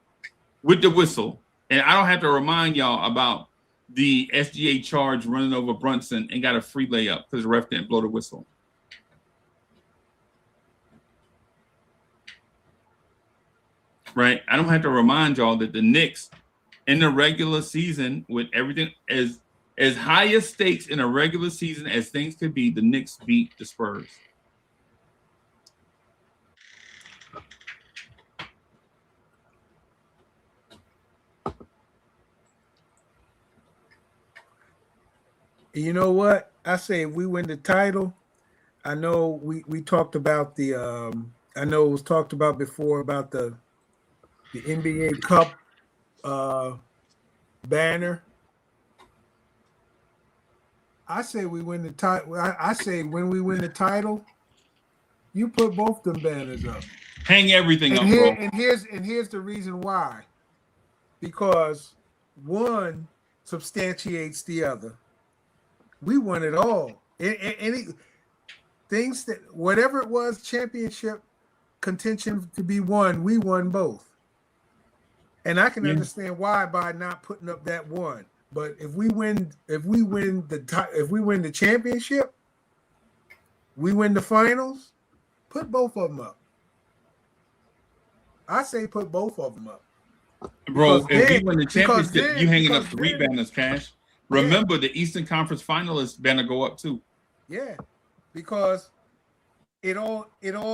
With the whistle. And I don't have to remind y'all about the SGA charge running over Brunson and got a free layup because the ref didn't blow the whistle. Right? I don't have to remind y'all that the Knicks in the regular season, with everything as high as stakes in a regular season as things could be, the Knicks beat the Spurs. You know what? I say if we win the title, I know we talked about the I know it was talked about before about the NBA Cup banner. I say we win the title. I say when we win the title, you put both them banners up. Hang everything and up, here, bro. And here's the reason why. Because one substantiates the other. We won it all. Any things that whatever it was, championship contention to be won, we won both. And I can understand why by not putting up that one. But if we win the championship, we win the finals, put both of them up. I say put both of them up. Bro, if you win the championship, you hanging up 3 banners, Cash. Remember, the Eastern Conference finalists banner go up too. Yeah, because it all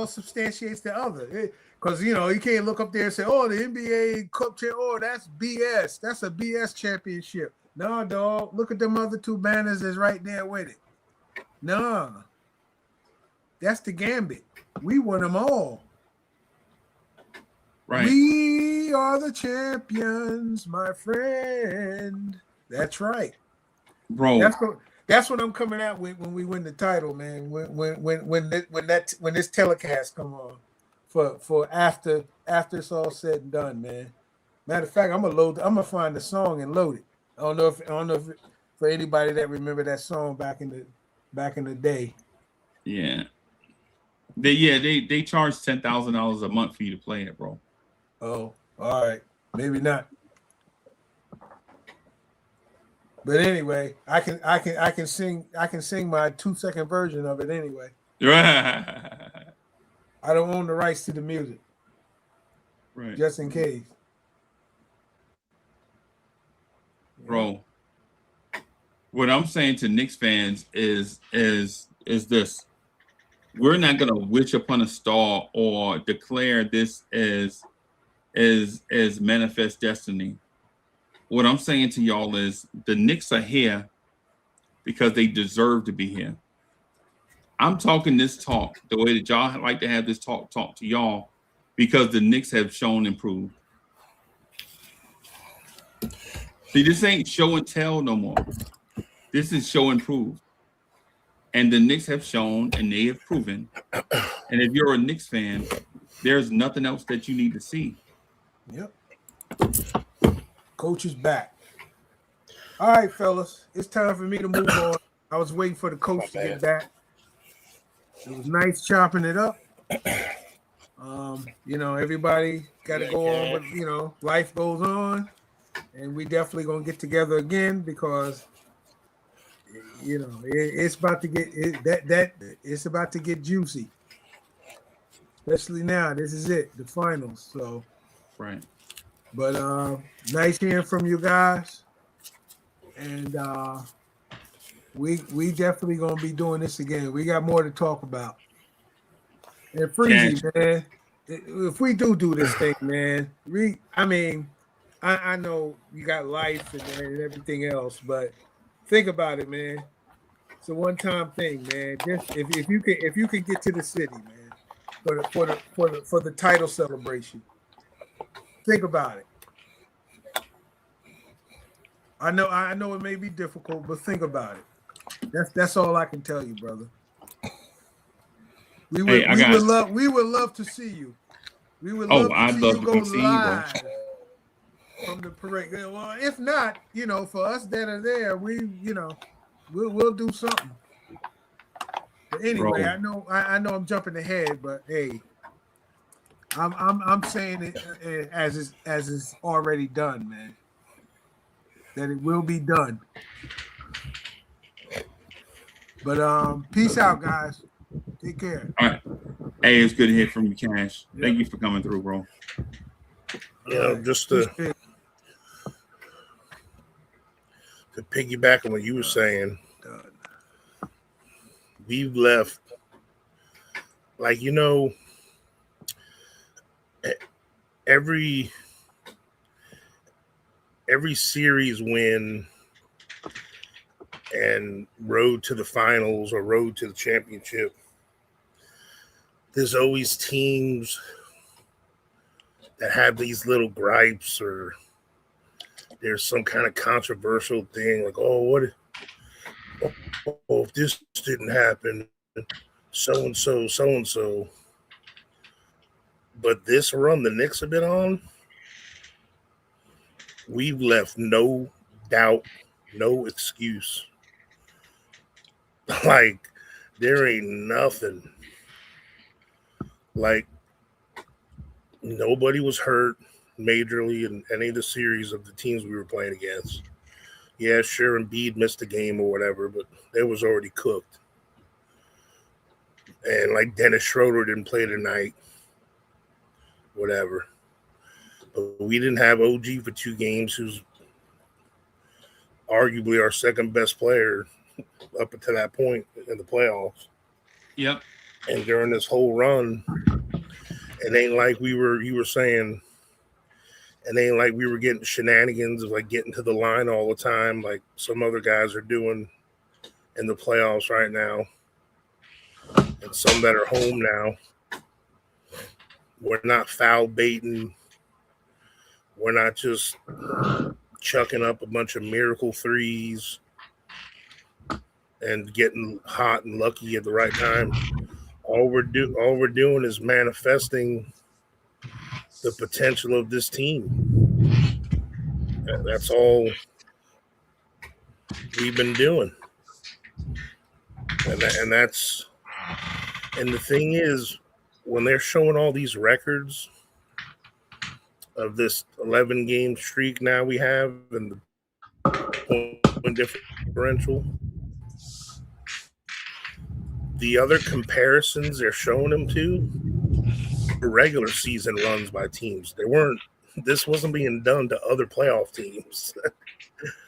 substantiates the other. Because you can't look up there and say, "Oh, the NBA Cup, that's BS. That's a BS championship." No, dog. Look at them other 2 banners that's right there with it. No, that's the gambit. We won them all. Right. We are the champions, my friend. That's right. Bro, that's what I'm coming out with when we win the title, man. When this telecast come on for after it's all said and done, man. Matter of fact, I'm gonna find the song and load it. I don't know if for anybody that remember that song back in the day. Yeah. They charge $10,000 a month for you to play it, bro. Oh, all right. Maybe not. But anyway, I can sing my 2-second version of it anyway. Right. I don't own the rights to the music. Right. Just in case. Bro. What I'm saying to Knicks fans is this. We're not gonna wish upon a star or declare this as manifest destiny. What I'm saying to y'all is the Knicks are here because they deserve to be here. I'm talking this talk the way that y'all like to have this talk to y'all because the Knicks have shown improved. See, this ain't show and tell no more. This is show and prove. And the Knicks have shown and they have proven. And if you're a Knicks fan, there's nothing else that you need to see. Yep. Coach is back. All right, fellas. It's time for me to move on. I was waiting for the coach to get back. It was nice chopping it up. Everybody got to go on with, life goes on. And we definitely going to get together again because it's about to get it's about to get juicy. Especially now. This is it, the finals. So right. But nice hearing from you guys. And we definitely gonna be doing this again. We got more to talk about. And Freezie, man, if we do this thing, man, I know you got life and everything else, but think about it, man. It's a one-time thing, man. Just if you can get to the city, man, for the title celebration. Think about it. I know it may be difficult, but think about it. That's all I can tell you, brother. We would love to see you. We would love to see you go live from the parade. Well, if not, for us that are there, we'll do something. But anyway, bro. I know I'm jumping ahead, but hey, I'm saying it as is already done, man. That it will be done. But peace out, guys. Take care. All right. Hey, it's good to hear from you, Cash. Yep. Thank you for coming through, bro. Just to piggyback on what you were saying, we've left, every series win and road to the finals or road to the championship, there's always teams that have these little gripes or there's some kind of controversial thing like, if this didn't happen, so-and-so. But this run the Knicks have been on, we've left no doubt, no excuse. There ain't nothing. Nobody was hurt majorly in any of the series of the teams we were playing against. Yeah, sure, Embiid missed a game or whatever, but they was already cooked. And Dennis Schroeder didn't play tonight, whatever. But we didn't have OG for 2 games, who's arguably our second best player up until that point in the playoffs. Yep. And during this whole run, it ain't like you were saying, it ain't like we were getting shenanigans of getting to the line all the time like some other guys are doing in the playoffs right now. And some that are home now. We're not foul baiting. We're not just chucking up a bunch of miracle threes and getting hot and lucky at the right time. All we're doing is manifesting the potential of this team. That's all we've been doing. And that's And the thing is, when they're showing all these records of this 11 game streak now we have and the point differential, the other comparisons they're showing them to regular season runs by teams. They weren't. This wasn't being done to other playoff teams.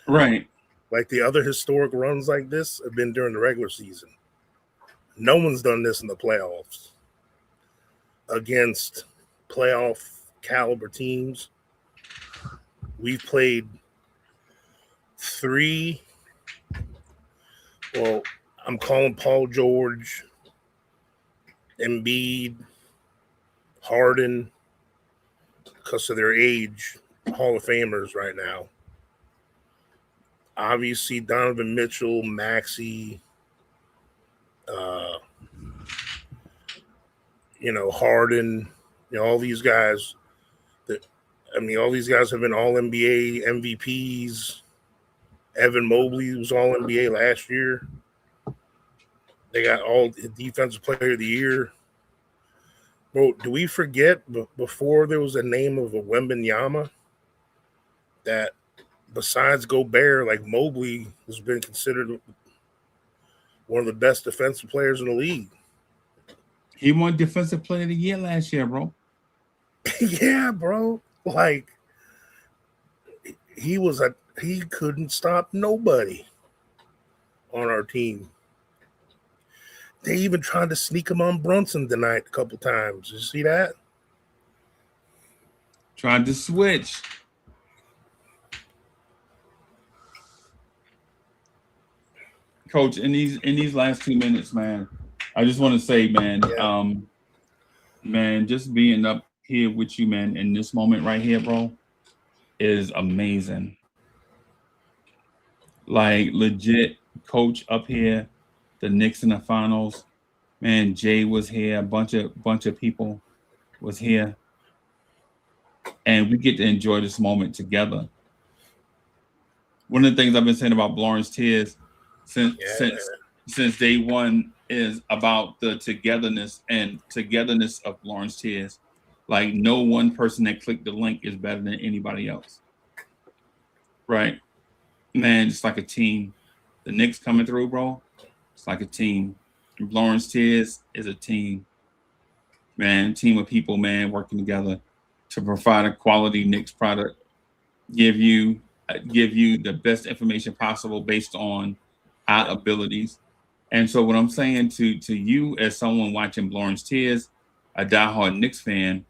Right. Like the other historic runs like this have been during the regular season. No one's done this in the playoffs against playoff caliber teams. We've played 3. Well, I'm calling Paul George, Embiid, Harden, because of their age, Hall of Famers right now. Obviously, Donovan Mitchell, Maxey, Harden, all these guys. All these guys have been all NBA MVPs. Evan Mobley was all NBA last year. They got all defensive player of the year. Bro, do we forget before there was a name of a Wembanyama that besides Gobert, like Mobley has been considered one of the best defensive players in the league? He won Defensive Player of the Year last year, bro. Yeah, bro. Like he couldn't stop nobody on our team. They even tried to sneak him on Brunson tonight a couple times. You see that? Tried to switch. Coach, in these last 2 minutes, man, I just want to say, man, man, just being up here with you, man, in this moment right here, bro, is amazing. Like legit, coach up here, the Knicks in the finals, man. Jay was here, a bunch of people was here, and we get to enjoy this moment together. One of the things I've been saying about Lawrence Tears since day one is about the togetherness of Lawrence Tears. Like no one person that clicked the link is better than anybody else, right? Man, it's like a team. The Knicks coming through, bro. It's like a team. Lawrence Tears is a team. Man, team of people, man, working together to provide a quality Knicks product. Give you the best information possible based on our abilities. And so what I'm saying to you as someone watching Lawrence Tears, a diehard Knicks fan,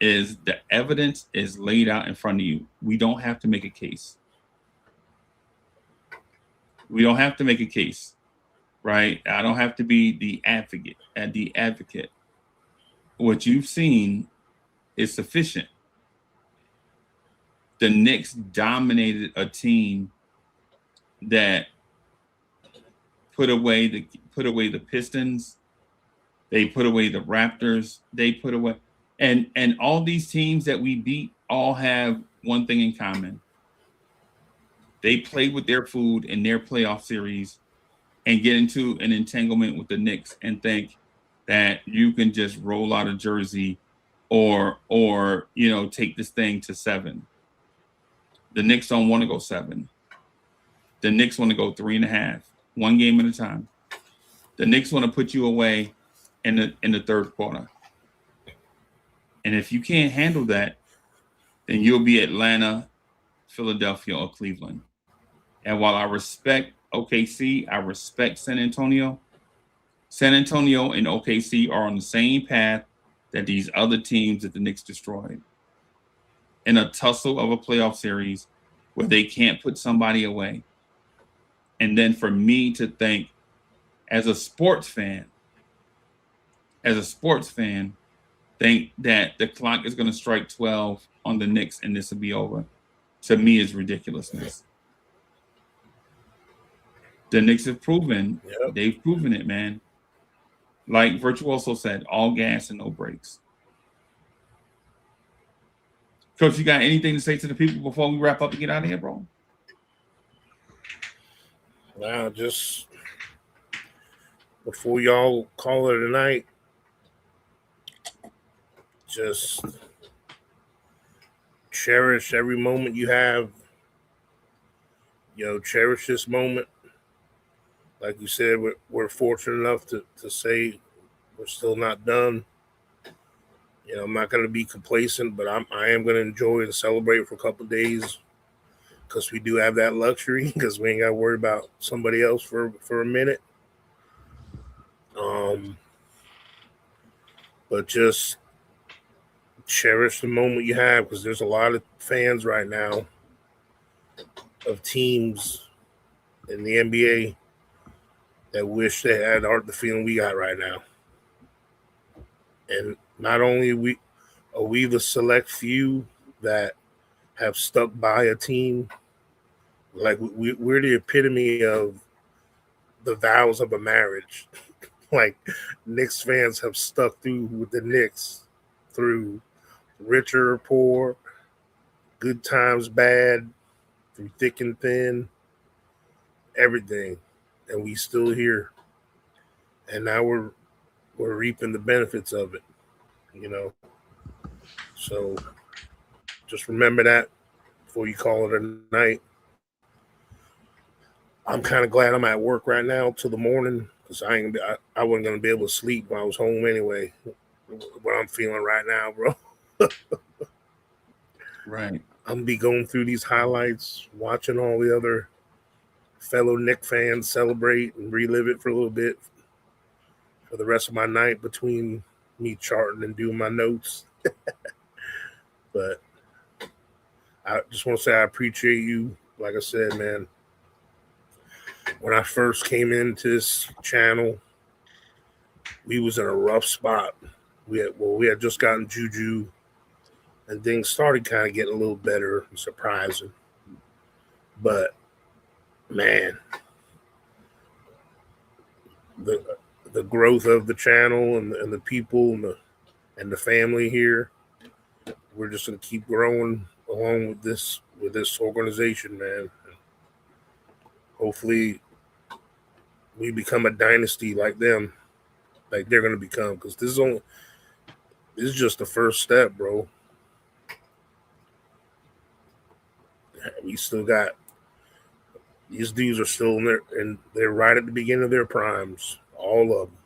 is the evidence is laid out in front of you. We don't have to make a case. We don't have to make a case, right? I don't have to be the advocate. What you've seen is sufficient. The Knicks dominated a team that put away the Pistons. They put away the Raptors. They put away and all these teams that we beat all have one thing in common. They play with their food in their playoff series and get into an entanglement with the Knicks and think that you can just roll out a jersey or take this thing to 7. The Knicks don't want to go 7. The Knicks want to go 3.5, one game at a time. The Knicks want to put you away in the third quarter. And if you can't handle that, then you'll be Atlanta, Philadelphia, or Cleveland. And while I respect OKC, I respect San Antonio. San Antonio and OKC are on the same path that these other teams that the Knicks destroyed. In a tussle of a playoff series where they can't put somebody away. And then for me to think, as a sports fan, think that the clock is going to strike 12 on the Knicks and this will be over, to me is ridiculousness. The Knicks have proven, They've proven it, man. Like Virtuoso said, all gas and no brakes. Coach, you got anything to say to the people before we wrap up and get out of here, bro? Wow, just before y'all call it a night, just cherish every moment you have. Cherish this moment. Like you said, we're fortunate enough to say we're still not done. I'm not going to be complacent, but I am going to enjoy and celebrate for a couple of days because we do have that luxury because we ain't got to worry about somebody else for a minute. But just cherish the moment you have because there's a lot of fans right now of teams in the NBA that wish they had the feeling we got right now. And not only are we the select few that have stuck by a team, like we're the epitome of the vows of a marriage. Like Knicks fans have stuck through with the Knicks through richer or poor, good times, bad, through thick and thin, everything, and we still here. And now we're reaping the benefits of it, So just remember that before you call it a night. I'm kind of glad I'm at work right now till the morning because I wasn't gonna be able to sleep when I was home anyway. What I'm feeling right now, bro. Right. I'm gonna be going through these highlights, watching all the other fellow Knicks fans celebrate and relive it for a little bit for the rest of my night between me charting and doing my notes. But I just want to say I appreciate you. Like I said, man, when I first came into this channel, we was in a rough spot. We had just gotten Juju, and things started kind of getting a little better and surprising. But man, the growth of the channel and the people and the family here, we're just gonna keep growing along with this organization, man. Hopefully, we become a dynasty like them, like they're gonna become. Because this is just the first step, bro. We still got these dudes are still in there, and they're right at the beginning of their primes. All of them.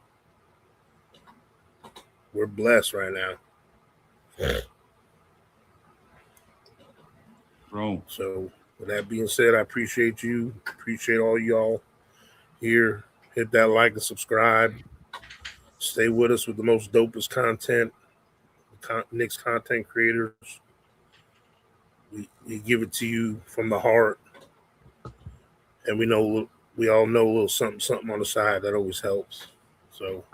We're blessed right now. Bro. So with that being said, I appreciate you. Appreciate all y'all here. Hit that like and subscribe. Stay with us with the most dopest content. Knicks content creators. We give it to you from the heart. And we all know a little something on the side that always helps. So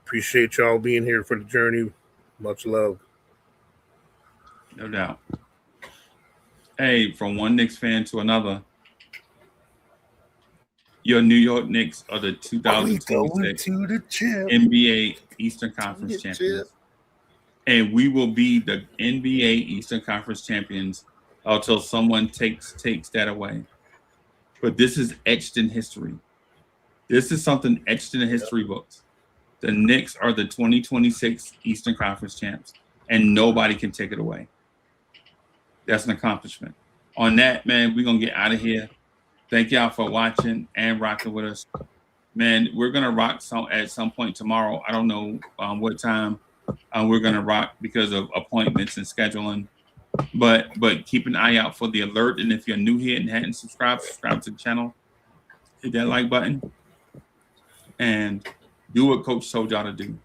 appreciate y'all being here for the journey. Much love. No doubt. Hey, from one Knicks fan to another, your New York Knicks are the 2026 NBA Eastern Conference champions. And we will be the NBA Eastern Conference champions until someone takes that away. But this is etched in history. This is something etched in the history books. The Knicks are the 2026 Eastern Conference champs, and nobody can take it away. That's an accomplishment. On that, man, we're going to get out of here. Thank y'all for watching and rocking with us. Man, we're going to rock at some point tomorrow. I don't know what time we're going to rock because of appointments and scheduling. But keep an eye out for the alert. And if you're new here and hadn't subscribe to the channel. Hit that like button. And do what Coach told y'all to do.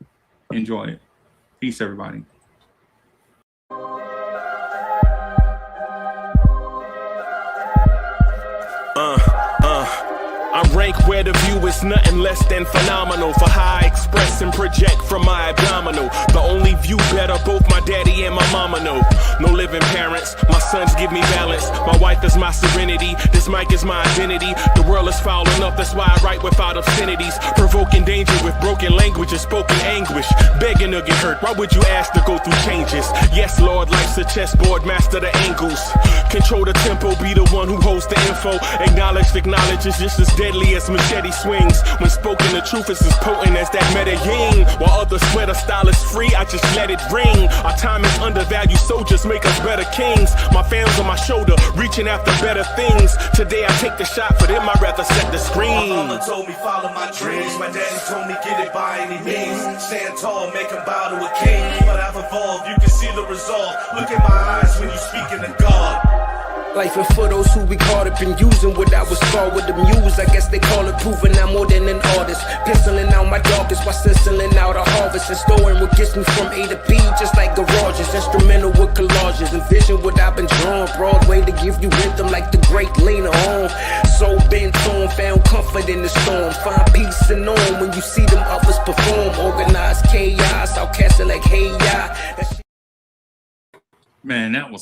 Enjoy it. Peace, everybody. I rank where the view is nothing less than phenomenal. For how I express and project from my abdominal. The only view better, both my daddy and and my mama know. No living parents, my sons give me balance. My wife is my serenity, this mic is my identity. The world is foul enough, that's why I write without obscenities. Provoking danger with broken language and spoken anguish. Begging to get hurt, why would you ask to go through changes? Yes, Lord, life's a chessboard, master the angles. Control the tempo, be the one who holds the info. Acknowledged knowledge is just as deadly as machete swings. When spoken, the truth is as potent as that Medellin. While others swear the style is free, I just let it ring. Our time is undervalued, soldiers make us better kings. My fans on my shoulder, reaching after better things. Today I take the shot, for them I'd rather set the screen. My mama told me follow my dreams. My daddy told me get it by any means. Stand tall, make him bow to a king. But I've evolved, you can see the resolve. Look in my eyes when you speaking to God. Life and for those who be caught up in using what I was taught with the muse. I guess they call it proving I'm more than an artist. Penciling out my darkest while stenciling out a harvest. And storing what gets me from A to B, just like garages. Instrumental with collages. Envision what I've been drawing. Broadway to give you rhythm like the great Lena Horne. So bent on, found comfort in the storm. Find peace and on when you see them others perform. Organized chaos, outcasted like hey ya. Man, that was